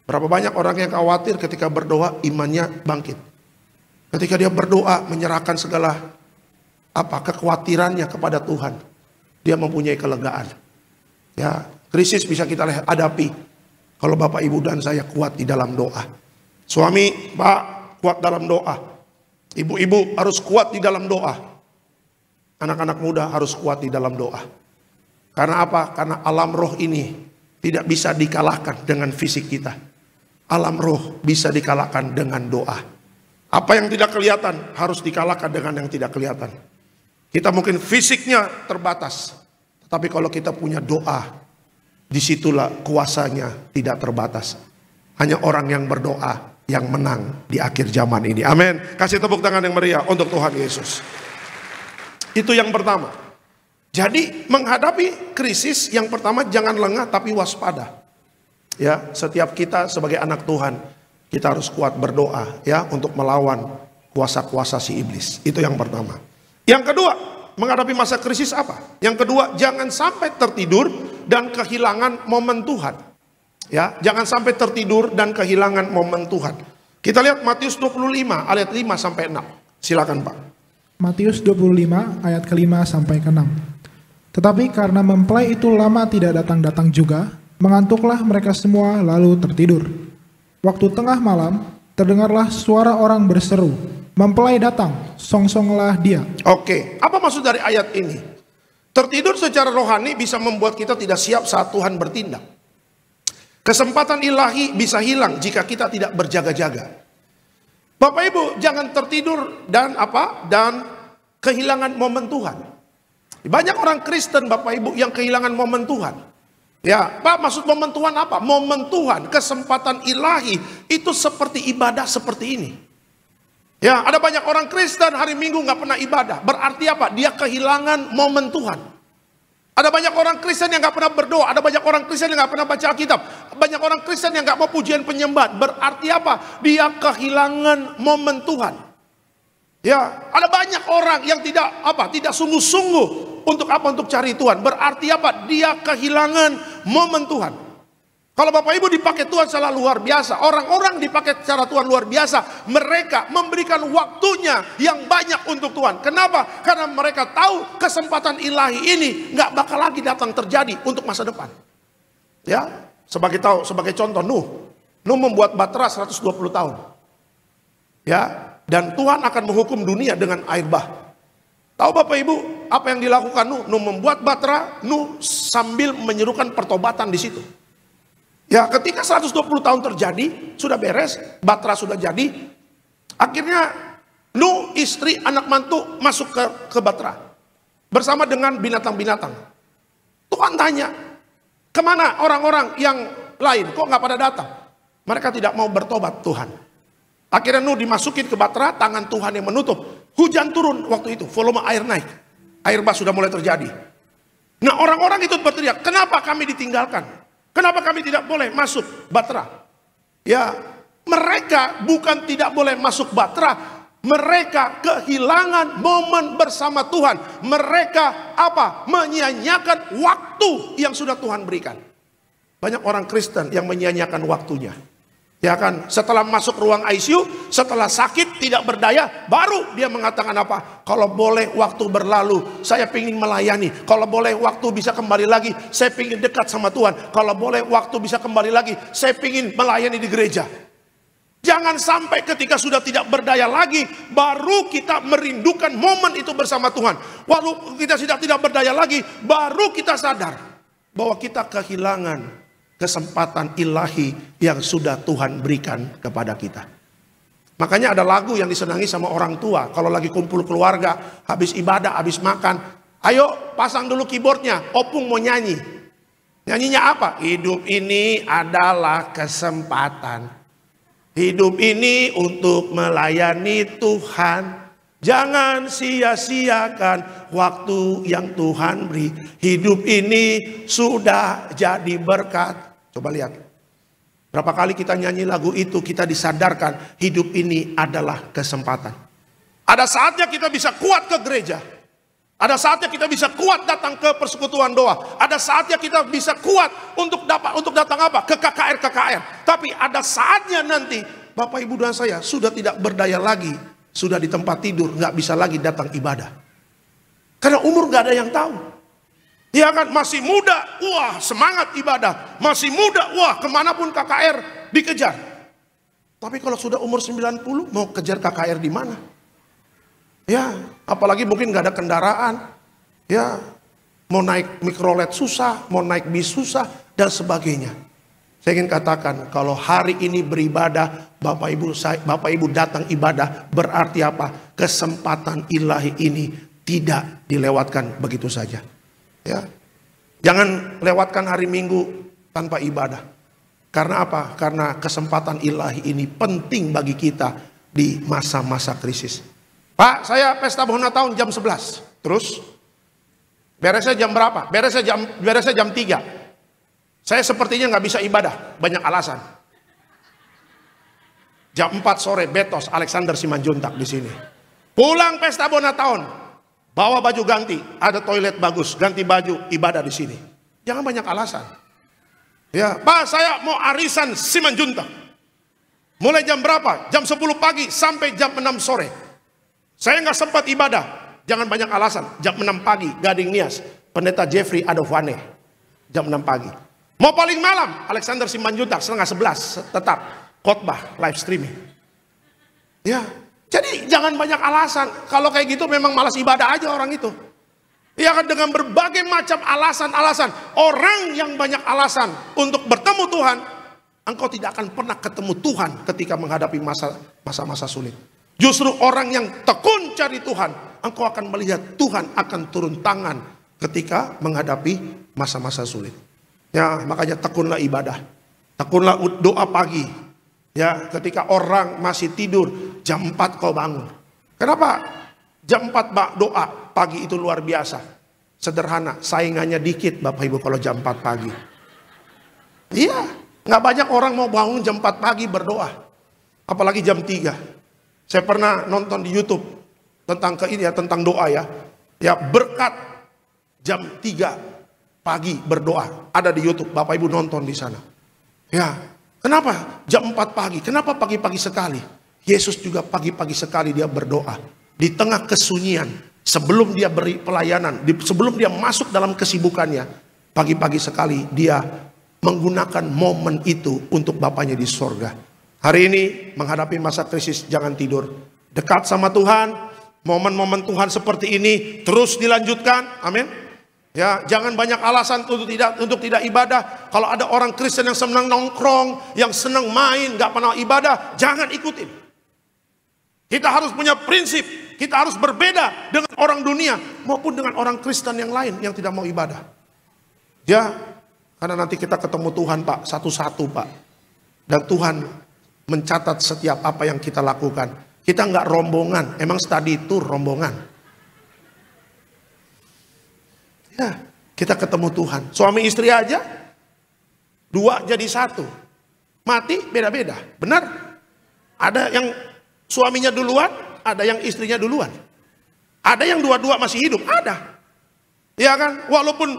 Berapa banyak orang yang khawatir ketika berdoa imannya bangkit. Ketika dia berdoa menyerahkan segala kekhawatirannya kepada Tuhan, dia mempunyai kelegaan. Ya, krisis bisa kita hadapi kalau Bapak Ibu dan saya kuat di dalam doa. Suami, Pak, kuat dalam doa. Ibu-ibu harus kuat di dalam doa. Anak-anak muda harus kuat di dalam doa. Karena apa? Karena alam roh ini tidak bisa dikalahkan dengan fisik kita. Alam roh bisa dikalahkan dengan doa. Apa yang tidak kelihatan harus dikalahkan dengan yang tidak kelihatan. Kita mungkin fisiknya terbatas, tapi kalau kita punya doa, disitulah kuasanya tidak terbatas. Hanya orang yang berdoa yang menang di akhir zaman ini. Amin. Kasih tepuk tangan yang meriah untuk Tuhan Yesus. Itu yang pertama. Jadi menghadapi krisis yang pertama jangan lengah tapi waspada. Ya, setiap kita sebagai anak Tuhan kita harus kuat berdoa ya untuk melawan kuasa-kuasa si iblis. Itu yang pertama. Yang kedua, menghadapi masa krisis apa? Yang kedua, jangan sampai tertidur dan kehilangan momen Tuhan. Ya, jangan sampai tertidur dan kehilangan momen Tuhan. Kita lihat Matius 25 ayat 5 sampai 6. Silakan Pak. Matius 25 ayat ke-5 sampai ke-6. Tetapi karena mempelai itu lama tidak datang-datang juga, mengantuklah mereka semua lalu tertidur. Waktu tengah malam, terdengarlah suara orang berseru, "Mempelai datang, songsonglah dia." Oke, apa maksud dari ayat ini? Tertidur secara rohani bisa membuat kita tidak siap saat Tuhan bertindak. Kesempatan ilahi bisa hilang jika kita tidak berjaga-jaga. Bapak Ibu, jangan tertidur dan kehilangan momen Tuhan. Banyak orang Kristen Bapak Ibu yang kehilangan momen Tuhan. Ya, Pak, maksud momen Tuhan apa? Momen Tuhan, kesempatan ilahi itu seperti ibadah seperti ini. Ya, ada banyak orang Kristen hari Minggu nggak pernah ibadah. Berarti apa? Dia kehilangan momen Tuhan. Ada banyak orang Kristen yang nggak pernah berdoa. Ada banyak orang Kristen yang nggak pernah baca Alkitab. Banyak orang Kristen yang nggak mau pujian penyembahan. Berarti apa? Dia kehilangan momen Tuhan. Ya, ada banyak orang yang tidak sungguh-sungguh untuk cari Tuhan. Berarti apa? Dia kehilangan momen Tuhan. Kalau Bapak Ibu dipakai Tuhan secara luar biasa, orang-orang dipakai secara Tuhan luar biasa, mereka memberikan waktunya yang banyak untuk Tuhan. Kenapa? Karena mereka tahu kesempatan ilahi ini nggak bakal lagi datang terjadi untuk masa depan. Ya, sebagai contoh Nuh membuat Batra 120 tahun. Ya, dan Tuhan akan menghukum dunia dengan air bah. Tahu Bapak Ibu apa yang dilakukan Nuh? Nuh membuat Batra, Nuh sambil menyerukan pertobatan di situ. Ya, ketika 120 tahun terjadi, sudah beres, Batra sudah jadi. Akhirnya Nuh, istri, anak mantu masuk ke Batra bersama dengan binatang-binatang. Tuhan tanya, kemana orang-orang yang lain? Kok nggak pada datang? Mereka tidak mau bertobat Tuhan. Akhirnya Nuh dimasukin ke Batra, tangan Tuhan yang menutup. Hujan turun waktu itu, volume air naik. Air bah sudah mulai terjadi. Nah, orang-orang itu berteriak, kenapa kami ditinggalkan? Kenapa kami tidak boleh masuk Batra? Ya, mereka bukan tidak boleh masuk Batra, Mereka kehilangan momen bersama Tuhan. Mereka apa? Menyia-nyiakan waktu yang sudah Tuhan berikan. Banyak orang Kristen yang menyia-nyiakan waktunya. Ya kan, setelah masuk ruang ICU, setelah sakit tidak berdaya, baru dia mengatakan apa? Kalau boleh waktu berlalu, saya ingin melayani. Kalau boleh waktu bisa kembali lagi, saya ingin dekat sama Tuhan. Kalau boleh waktu bisa kembali lagi, saya ingin melayani di gereja. Jangan sampai ketika sudah tidak berdaya lagi, baru kita merindukan momen itu bersama Tuhan. Walau kita sudah tidak berdaya lagi, baru kita sadar bahwa kita kehilangan kesempatan ilahi yang sudah Tuhan berikan kepada kita. Makanya ada lagu yang disenangi sama orang tua. Kalau lagi kumpul keluarga, habis ibadah, habis makan. Ayo pasang dulu keyboardnya, opung mau nyanyi. Nyanyinya apa? Hidup ini adalah kesempatan. Hidup ini untuk melayani Tuhan. Jangan sia-siakan waktu yang Tuhan beri. Hidup ini sudah jadi berkat. Coba lihat. Berapa kali kita nyanyi lagu itu, kita disadarkan hidup ini adalah kesempatan. Ada saatnya kita bisa kuat ke gereja. Ada saatnya kita bisa kuat datang ke persekutuan doa. Ada saatnya kita bisa kuat untuk datang apa? Ke KKR. Tapi ada saatnya nanti Bapak Ibu dan saya sudah tidak berdaya lagi. Sudah di tempat tidur, nggak bisa lagi datang ibadah. Karena umur nggak ada yang tahu. Ya kan, masih muda, wah semangat ibadah. Masih muda, wah kemanapun KKR dikejar. Tapi kalau sudah umur 90, mau kejar KKR di mana? Ya, apalagi mungkin nggak ada kendaraan. Ya, mau naik mikrolet susah, mau naik bis susah, dan sebagainya. Saya ingin katakan, kalau hari ini beribadah, Bapak Ibu datang ibadah, berarti apa? Kesempatan ilahi ini tidak dilewatkan begitu saja. Ya, jangan lewatkan hari Minggu tanpa ibadah. Karena apa? Karena kesempatan ilahi ini penting bagi kita di masa-masa krisis. Pak, saya pesta Bona tahun jam 11. Terus? Beresnya jam berapa? Beresnya jam 3. Saya sepertinya nggak bisa ibadah, banyak alasan. Jam 4 sore Betos Alexander Simanjuntak di sini. Pulang pesta Bona tahun, bawa baju ganti, ada toilet bagus, ganti baju, ibadah di sini. Jangan banyak alasan. Ya, Pak, saya mau arisan Simanjuntak. Mulai jam berapa? Jam 10 pagi sampai jam 6 sore. Saya nggak sempat ibadah. Jangan banyak alasan. Jam 6 pagi Gading Nias, Pendeta Jeffrey Adovane. Jam 6 pagi. Mau paling malam, Alexander Simanjuntak 10:30 tetap khotbah live streaming. Ya, jadi jangan banyak alasan. Kalau kayak gitu memang malas ibadah aja orang itu. Ya kan, dengan berbagai macam alasan-alasan. Orang yang banyak alasan untuk bertemu Tuhan, engkau tidak akan pernah ketemu Tuhan ketika menghadapi masa-masa sulit. Justru orang yang tekun cari Tuhan, engkau akan melihat Tuhan akan turun tangan ketika menghadapi masa-masa sulit. Ya, makanya tekunlah ibadah. Tekunlah doa pagi. Ya, ketika orang masih tidur, jam 4 kau bangun. Kenapa? Jam 4 doa pagi itu luar biasa. Sederhana, saingannya dikit Bapak Ibu kalau jam 4 pagi. Iya, nggak banyak orang mau bangun jam 4 pagi berdoa. Apalagi jam 3. Saya pernah nonton di YouTube tentang tentang doa ya. Ya, berkat jam 3 pagi berdoa, ada di YouTube, Bapak Ibu nonton di sana. Ya, kenapa jam 4 pagi? Kenapa pagi-pagi sekali? Yesus juga pagi-pagi sekali dia berdoa. Di tengah kesunyian, sebelum dia beri pelayanan, sebelum dia masuk dalam kesibukannya, pagi-pagi sekali dia menggunakan momen itu untuk Bapaknya di sorga. Hari ini menghadapi masa krisis, jangan tidur. Dekat sama Tuhan, momen-momen Tuhan seperti ini terus dilanjutkan, amin. Ya, jangan banyak alasan untuk tidak ibadah. Kalau ada orang Kristen yang senang nongkrong, yang senang main, nggak pernah ibadah, jangan ikutin. Kita harus punya prinsip, kita harus berbeda dengan orang dunia maupun dengan orang Kristen yang lain yang tidak mau ibadah. Ya, karena nanti kita ketemu Tuhan Pak, satu-satu Pak. Dan Tuhan mencatat setiap apa yang kita lakukan. Kita nggak rombongan, emang study tour rombongan. Ya, kita ketemu Tuhan. Suami istri aja, 2 jadi 1. Mati beda-beda, benar? Ada yang suaminya duluan, ada yang istrinya duluan. Ada yang dua-dua masih hidup, ada. Ya kan? Walaupun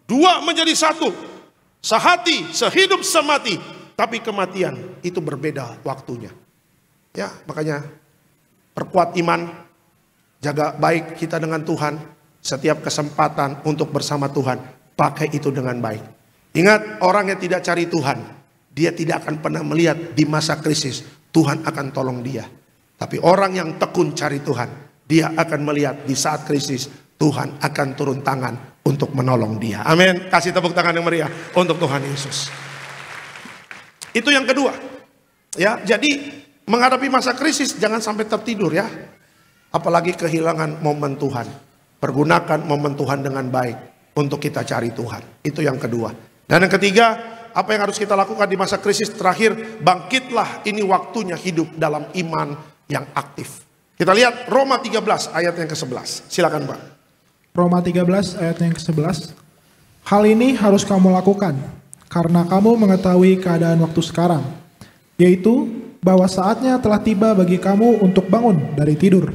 dua menjadi satu, sehati, sehidup, semati, tapi kematian itu berbeda waktunya. Ya, makanya perkuat iman, jaga baik kita dengan Tuhan, setiap kesempatan untuk bersama Tuhan, pakai itu dengan baik. Ingat, orang yang tidak cari Tuhan, dia tidak akan pernah melihat di masa krisis Tuhan akan tolong dia. Tapi orang yang tekun cari Tuhan, dia akan melihat di saat krisis Tuhan akan turun tangan untuk menolong dia. Amin. Kasih tepuk tangan yang meriah untuk Tuhan Yesus. Itu yang kedua. Ya, jadi menghadapi masa krisis jangan sampai tertidur ya. Apalagi kehilangan momen Tuhan. Pergunakan momen Tuhan dengan baik untuk kita cari Tuhan. Itu yang kedua. Dan yang ketiga, apa yang harus kita lakukan di masa krisis terakhir? Bangkitlah, ini waktunya hidup dalam iman yang aktif. Kita lihat Roma 13 ayat yang ke-11. Silakan Pak. Roma 13 ayat yang ke-11. Hal ini harus kamu lakukan, karena kamu mengetahui keadaan waktu sekarang, yaitu bahwa saatnya telah tiba bagi kamu untuk bangun dari tidur.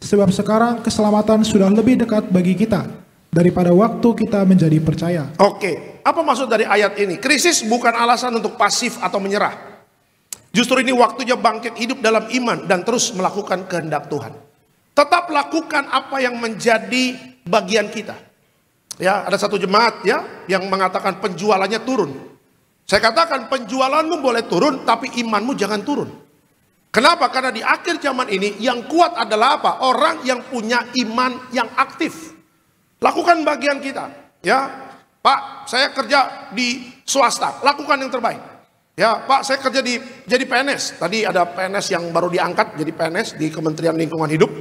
Sebab sekarang keselamatan sudah lebih dekat bagi kita daripada waktu kita menjadi percaya. Oke, apa maksud dari ayat ini? Krisis bukan alasan untuk pasif atau menyerah. Justru ini waktunya bangkit hidup dalam iman dan terus melakukan kehendak Tuhan. Tetap lakukan apa yang menjadi bagian kita. Ya, ada satu jemaat ya yang mengatakan penjualannya turun. Saya katakan penjualanmu boleh turun, tapi imanmu jangan turun. Kenapa? Karena di akhir zaman ini yang kuat adalah apa? Orang yang punya iman yang aktif. Lakukan bagian kita. Ya, Pak, saya kerja di swasta, lakukan yang terbaik. Ya, Pak, saya kerja jadi PNS. Tadi ada PNS yang baru diangkat jadi PNS di Kementerian Lingkungan Hidup.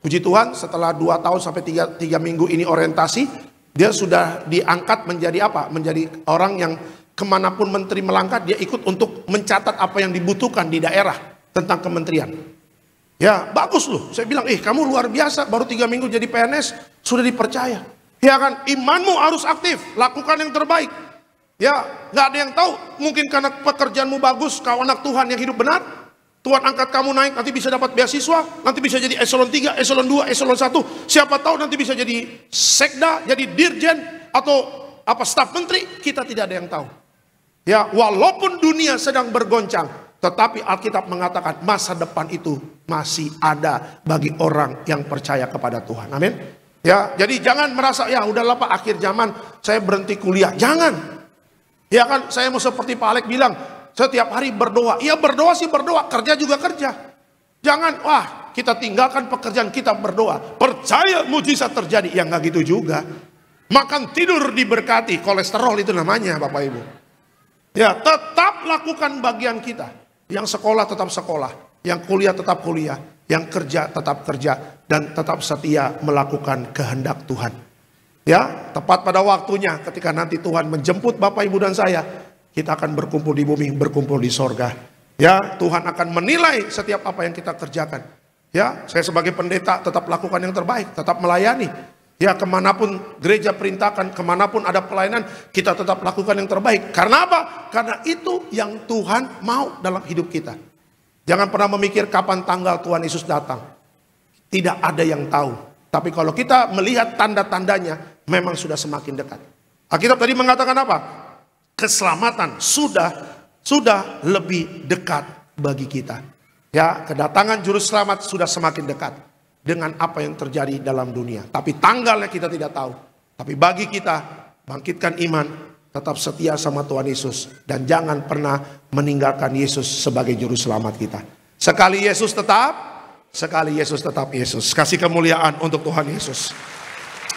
Puji Tuhan, setelah 2 tahun sampai 3 minggu ini orientasi, dia sudah diangkat menjadi apa? Menjadi orang yang kemanapun menteri melangkah, dia ikut untuk mencatat apa yang dibutuhkan di daerah tentang kementerian. Ya, bagus loh. Saya bilang, kamu luar biasa, baru 3 minggu jadi PNS, sudah dipercaya. Ya kan, imanmu harus aktif, lakukan yang terbaik. Ya, nggak ada yang tahu, mungkin karena pekerjaanmu bagus, kau anak Tuhan yang hidup benar, Tuhan angkat kamu naik, nanti bisa dapat beasiswa, nanti bisa jadi eselon 3, eselon 2, eselon 1, siapa tahu nanti bisa jadi sekda, jadi dirjen, atau apa staf menteri, kita tidak ada yang tahu. Ya, walaupun dunia sedang bergoncang, tetapi Alkitab mengatakan masa depan itu masih ada bagi orang yang percaya kepada Tuhan. Amin. Ya, jadi jangan merasa ya udahlah Pak, akhir zaman saya berhenti kuliah. Jangan. Ya kan, saya mau seperti Pak Alek bilang, setiap hari berdoa. Iya, berdoa sih berdoa, kerja juga kerja. Jangan, wah kita tinggalkan pekerjaan kita berdoa. Percaya mujizat terjadi. Ya nggak gitu juga. Makan tidur diberkati, kolesterol itu namanya Bapak Ibu. Ya, tetap lakukan bagian kita. Yang sekolah tetap sekolah, yang kuliah tetap kuliah, yang kerja tetap kerja, dan tetap setia melakukan kehendak Tuhan. Ya, tepat pada waktunya ketika nanti Tuhan menjemput Bapak Ibu dan saya, kita akan berkumpul di bumi, berkumpul di sorga. Ya, Tuhan akan menilai setiap apa yang kita kerjakan. Ya, saya sebagai pendeta tetap lakukan yang terbaik, tetap melayani. Ya, kemanapun gereja perintahkan, kemanapun ada pelayanan, kita tetap lakukan yang terbaik. Karena apa? Karena itu yang Tuhan mau dalam hidup kita. Jangan pernah memikir kapan tanggal Tuhan Yesus datang. Tidak ada yang tahu. Tapi kalau kita melihat tanda-tandanya, memang sudah semakin dekat. Alkitab tadi mengatakan apa? Keselamatan sudah lebih dekat bagi kita. Ya, kedatangan juru selamat sudah semakin dekat dengan apa yang terjadi dalam dunia. Tapi tanggalnya kita tidak tahu. Tapi bagi kita, bangkitkan iman, tetap setia sama Tuhan Yesus, dan jangan pernah meninggalkan Yesus sebagai juru selamat kita. Sekali Yesus tetap Yesus. Kasih kemuliaan untuk Tuhan Yesus.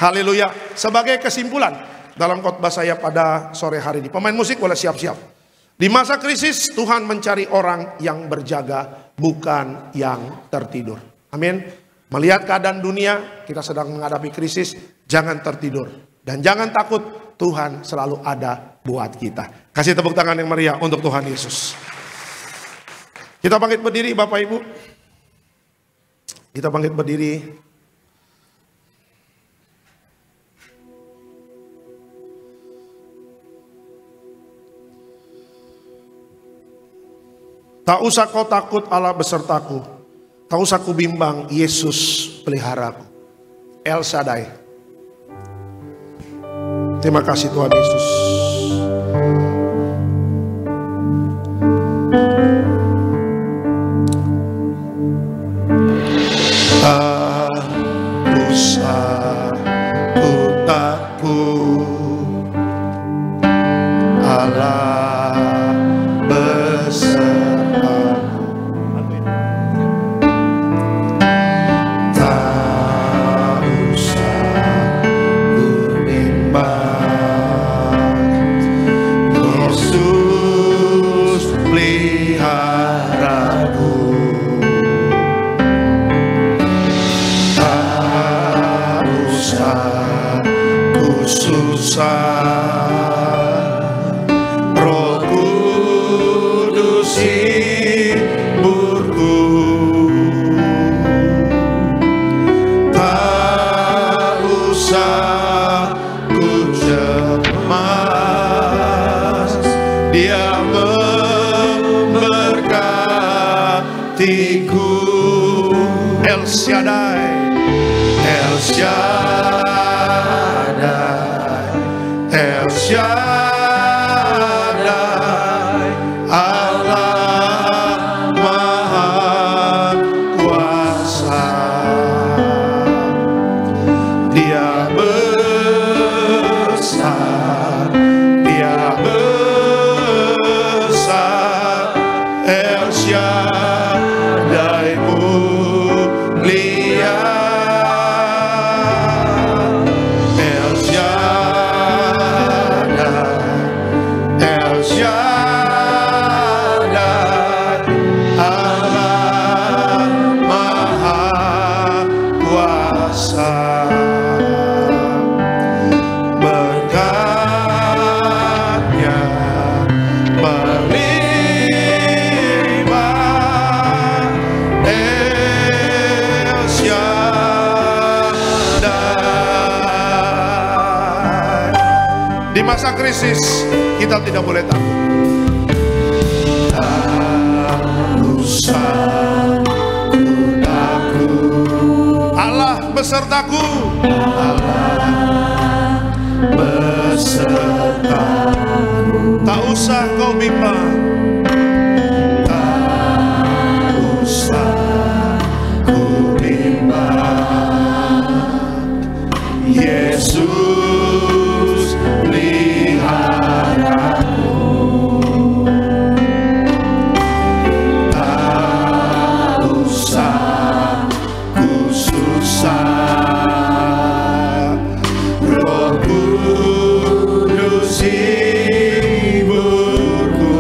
Haleluya. Sebagai kesimpulan dalam khotbah saya pada sore hari ini, pemain musik boleh siap-siap. Di masa krisis Tuhan mencari orang yang berjaga, bukan yang tertidur. Amin. Melihat keadaan dunia, kita sedang menghadapi krisis, jangan tertidur. Dan jangan takut, Tuhan selalu ada buat kita. Kasih tepuk tangan yang meriah untuk Tuhan Yesus. Kita bangkit berdiri Bapak Ibu. Kita bangkit berdiri. Tak usah kau takut, Allah besertaku. Tak usah ku bimbang, Yesus peliharaku. El Shaddai. Terima kasih Tuhan Yesus. Tak usah ku takut, Allah besertaku. Tak usah ku bimbang, Yesus peliharaku. Tak usah ku susah, Roh Kudus hiburku. Tak usah ku cemas, Dia memberkatiku. El Shaddai, El Shaddai, El Shaddai, Allah Maha Kuasa. Dia besar, Dia besar, El Shaddai mulia. El Shaddai, El Shaddai, Allah Maha Kuasa. Berkatnya berlimpah, El Shaddai. Di masa krisis kita tidak boleh takut. Tak usah ku takut, Allah besertaku. Allah besertaku. Tak usah kau bimbang, tak usah ku bimbang, Yesus peliharaku. Tak usah ku susah, Roh Kudus hiburku.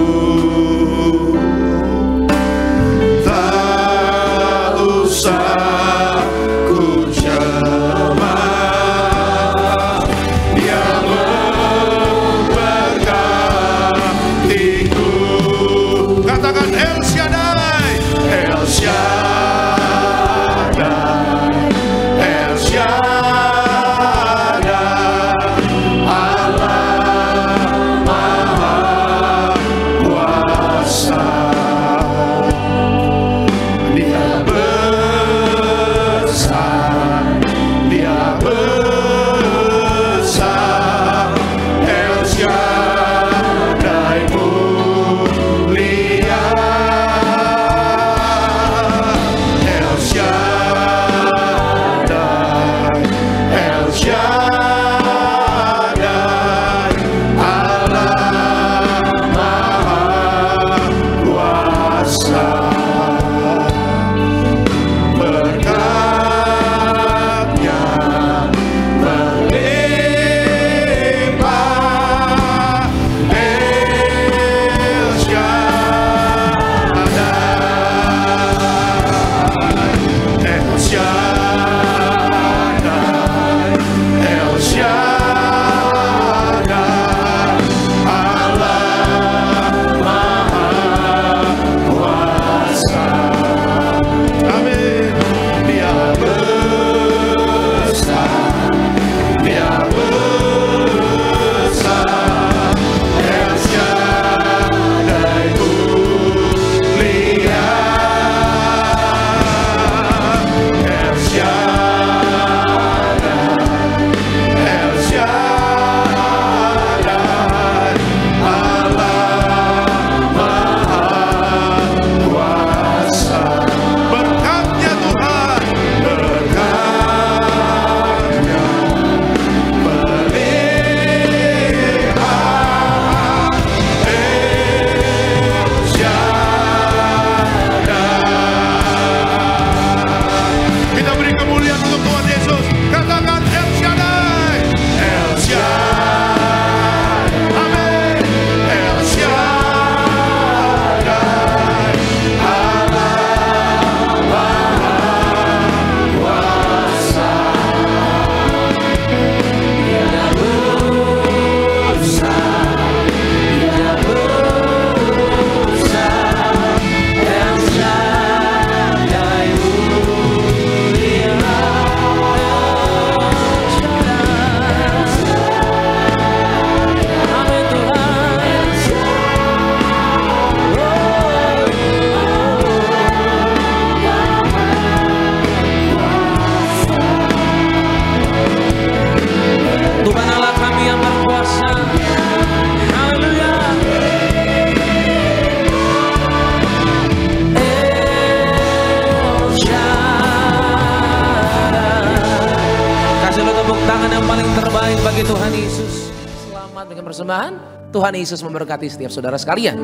terbaik bagi Tuhan Yesus. Selamat dengan persembahan. Tuhan Yesus memberkati setiap saudara sekalian.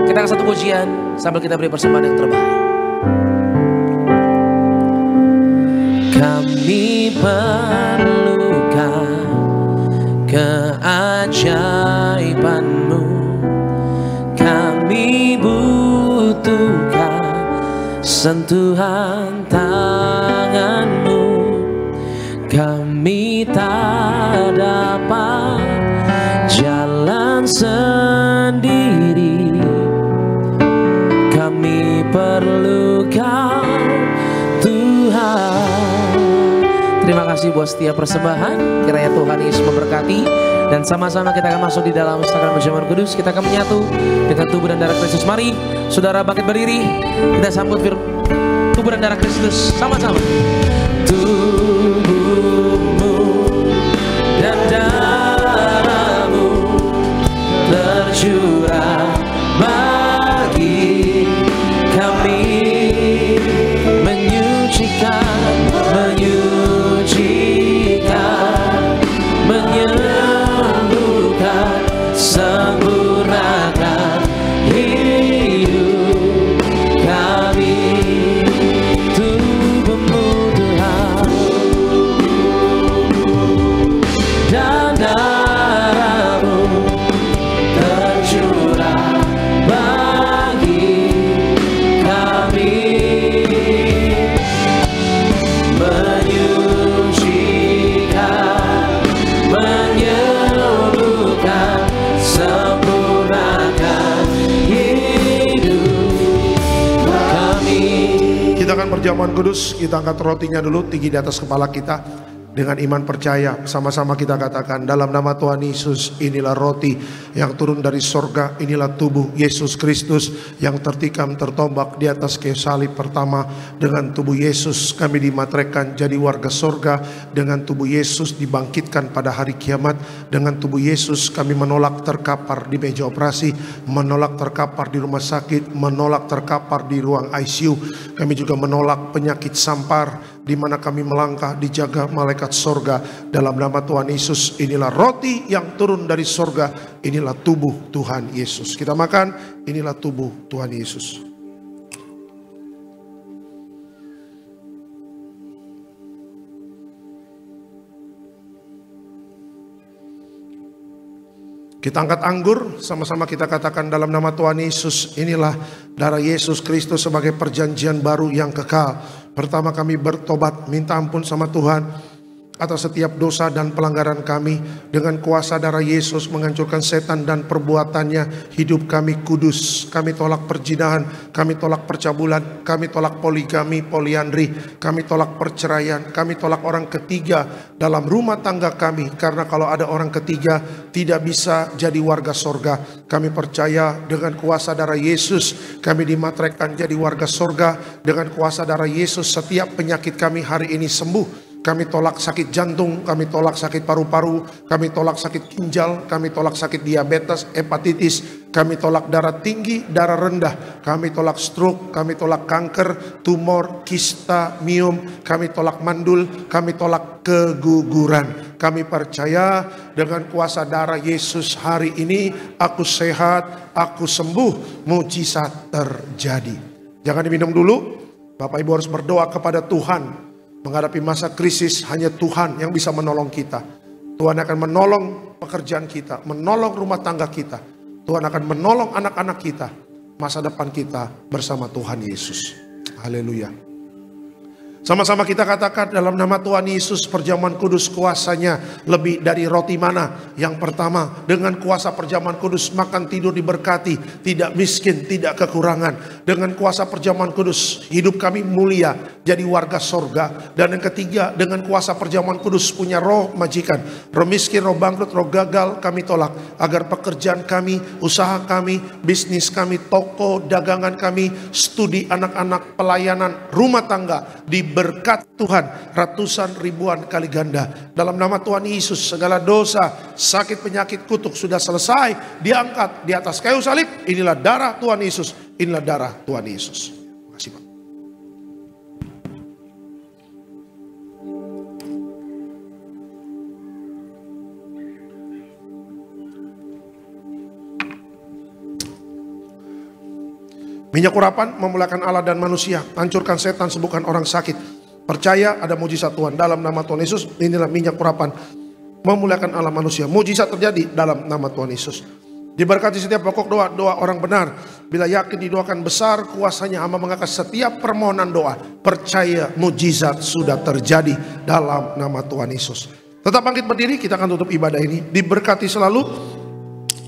Kita akan satu pujian sambil kita beri persembahan yang terbaik. Kami perlukan keajaiban-Mu, kami butuhkan sentuhan tangan-Mu, kami tak dapat jalan sendiri, kami perlu Kau Tuhan. Terima kasih buat setiap persembahan. Kiranya Tuhan Yesus memberkati. Dan sama-sama kita akan masuk di dalam sakramen perjamuan kudus. Kita akan menyatu dengan tubuh dan darah Kristus. Mari saudara bangkit berdiri. Kita sambut tubuh dan darah Kristus sama-sama. Tubuhmu dan darahmu tercurah bagi kami, menyucikan, menyembuhkan, sempurnakan hidup kami. Tubuhmu Tuhan dan darahmu tercurah bagi kami, menyucikan, menyembuhkan, sempurnakan hidup kami. Kita akan perjamuan kudus, kita angkat rotinya dulu tinggi di atas kepala kita. Dengan iman percaya, sama-sama kita katakan dalam nama Tuhan Yesus, inilah roti yang turun dari sorga, inilah tubuh Yesus Kristus yang tertikam tertombak di atas kayu salib pertama. Dengan tubuh Yesus kami dimateraikan jadi warga sorga, dengan tubuh Yesus dibangkitkan pada hari kiamat, dengan tubuh Yesus kami menolak terkapar di meja operasi, menolak terkapar di rumah sakit, menolak terkapar di ruang ICU. Kami juga menolak penyakit sampar di mana kami melangkah dijaga malaikat sorga. Dalam nama Tuhan Yesus, inilah roti yang turun dari sorga, inilah tubuh Tuhan Yesus. Kita makan, inilah tubuh Tuhan Yesus. Kita angkat anggur, sama-sama kita katakan dalam nama Tuhan Yesus, inilah darah Yesus Kristus sebagai perjanjian baru yang kekal. Pertama kami bertobat, minta ampun sama Tuhan atas setiap dosa dan pelanggaran kami. Dengan kuasa darah Yesus menghancurkan setan dan perbuatannya, hidup kami kudus. Kami tolak perzinahan, kami tolak percabulan, kami tolak poligami, poliandri, kami tolak perceraian, kami tolak orang ketiga dalam rumah tangga kami. Karena kalau ada orang ketiga tidak bisa jadi warga sorga. Kami percaya dengan kuasa darah Yesus kami dimateraikan jadi warga sorga. Dengan kuasa darah Yesus setiap penyakit kami hari ini sembuh. Kami tolak sakit jantung, kami tolak sakit paru-paru, kami tolak sakit ginjal, kami tolak sakit diabetes, hepatitis, kami tolak darah tinggi, darah rendah, kami tolak stroke, kami tolak kanker, tumor, kista, miom, kami tolak mandul, kami tolak keguguran. Kami percaya dengan kuasa darah Yesus hari ini aku sehat, aku sembuh, mujizat terjadi. Jangan diminum dulu, Bapak Ibu harus berdoa kepada Tuhan. Menghadapi masa krisis hanya Tuhan yang bisa menolong kita. Tuhan akan menolong pekerjaan kita, menolong rumah tangga kita. Tuhan akan menolong anak-anak kita, masa depan kita bersama Tuhan Yesus. Haleluya. Sama-sama kita katakan dalam nama Tuhan Yesus, perjamuan kudus kuasanya lebih dari roti mana. Yang pertama, dengan kuasa perjamuan kudus makan tidur diberkati, tidak miskin, tidak kekurangan. Dengan kuasa perjamuan kudus hidup kami mulia, jadi warga sorga. Dan yang ketiga, dengan kuasa perjamuan kudus punya roh majikan, roh miskin, roh bangkrut, roh gagal kami tolak. Agar pekerjaan kami, usaha kami, bisnis kami, toko, dagangan kami, studi anak-anak, pelayanan, rumah tangga berkat Tuhan ratusan ribuan kali ganda. Dalam nama Tuhan Yesus segala dosa, sakit, penyakit, kutuk sudah selesai, diangkat di atas kayu salib. Inilah darah Tuhan Yesus, inilah darah Tuhan Yesus. Terima kasih Pak. Minyak urapan memuliakan Allah dan manusia, hancurkan setan, sembuhkan orang sakit. Percaya ada mujizat Tuhan dalam nama Tuhan Yesus. Inilah minyak urapan memuliakan Allah manusia. Mujizat terjadi dalam nama Tuhan Yesus. Diberkati setiap pokok doa orang benar. Bila yakin didoakan besar kuasanya, hamba mengangkat setiap permohonan doa. Percaya mujizat sudah terjadi dalam nama Tuhan Yesus. Tetap bangkit berdiri, kita akan tutup ibadah ini. Diberkati selalu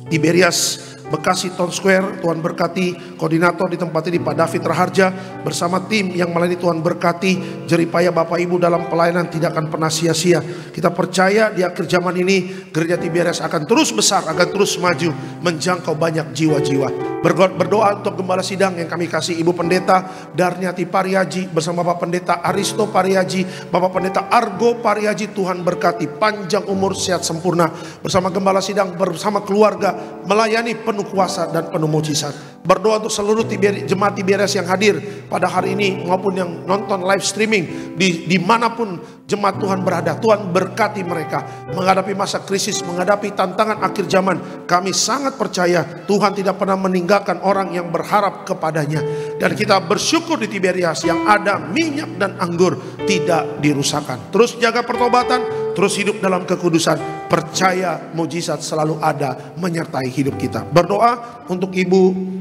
Tiberias Bekasi Town Square. Tuhan berkati koordinator di tempat ini Pak David Raharja bersama tim yang melayani. Tuhan berkati jeripaya Bapak Ibu dalam pelayanan tidak akan pernah sia-sia. Kita percaya di akhir zaman ini gereja Tiberias akan terus besar, akan terus maju, menjangkau banyak jiwa-jiwa. Berdoa untuk gembala sidang yang kami kasih Ibu Pendeta Darniati Pariaji bersama Bapak Pendeta Aristo Pariaji, Bapak Pendeta Argo Pariaji. Tuhan berkati panjang umur, sehat sempurna bersama gembala sidang, bersama keluarga melayani penuh kuasa dan penuh mujizat. Berdoa untuk seluruh jemaat Tiberias yang hadir pada hari ini maupun yang nonton live streaming dimanapun jemaat Tuhan berada. Tuhan berkati mereka menghadapi masa krisis, menghadapi tantangan akhir zaman. Kami sangat percaya Tuhan tidak pernah meninggalkan orang yang berharap kepadanya. Dan kita bersyukur di Tiberias yang ada minyak dan anggur tidak dirusakkan. Terus jaga pertobatan, terus hidup dalam kekudusan. Percaya mujizat selalu ada menyertai hidup kita. Berdoa untuk Ibu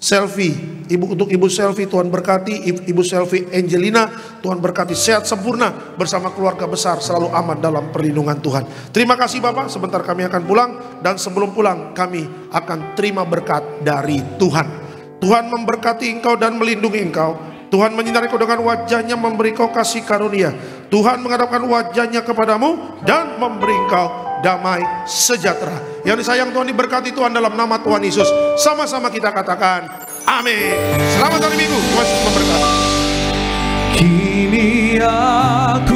Selfie, untuk Ibu Selfie, Tuhan berkati. Ibu Selfie Angelina, Tuhan berkati sehat sempurna bersama keluarga besar, selalu aman dalam perlindungan Tuhan. Terima kasih Bapak, sebentar kami akan pulang. Dan sebelum pulang kami akan terima berkat dari Tuhan. Tuhan memberkati engkau dan melindungi engkau. Tuhan menyinari kau dengan wajahnya, memberi kau kasih karunia. Tuhan menghadapkan wajahnya kepadamu dan memberi engkau damai sejahtera. Yang disayang Tuhan, diberkati Tuhan dalam nama Tuhan Yesus. Sama-sama kita katakan amin. Selamat hari Minggu, Tuhan memberkati. Kini aku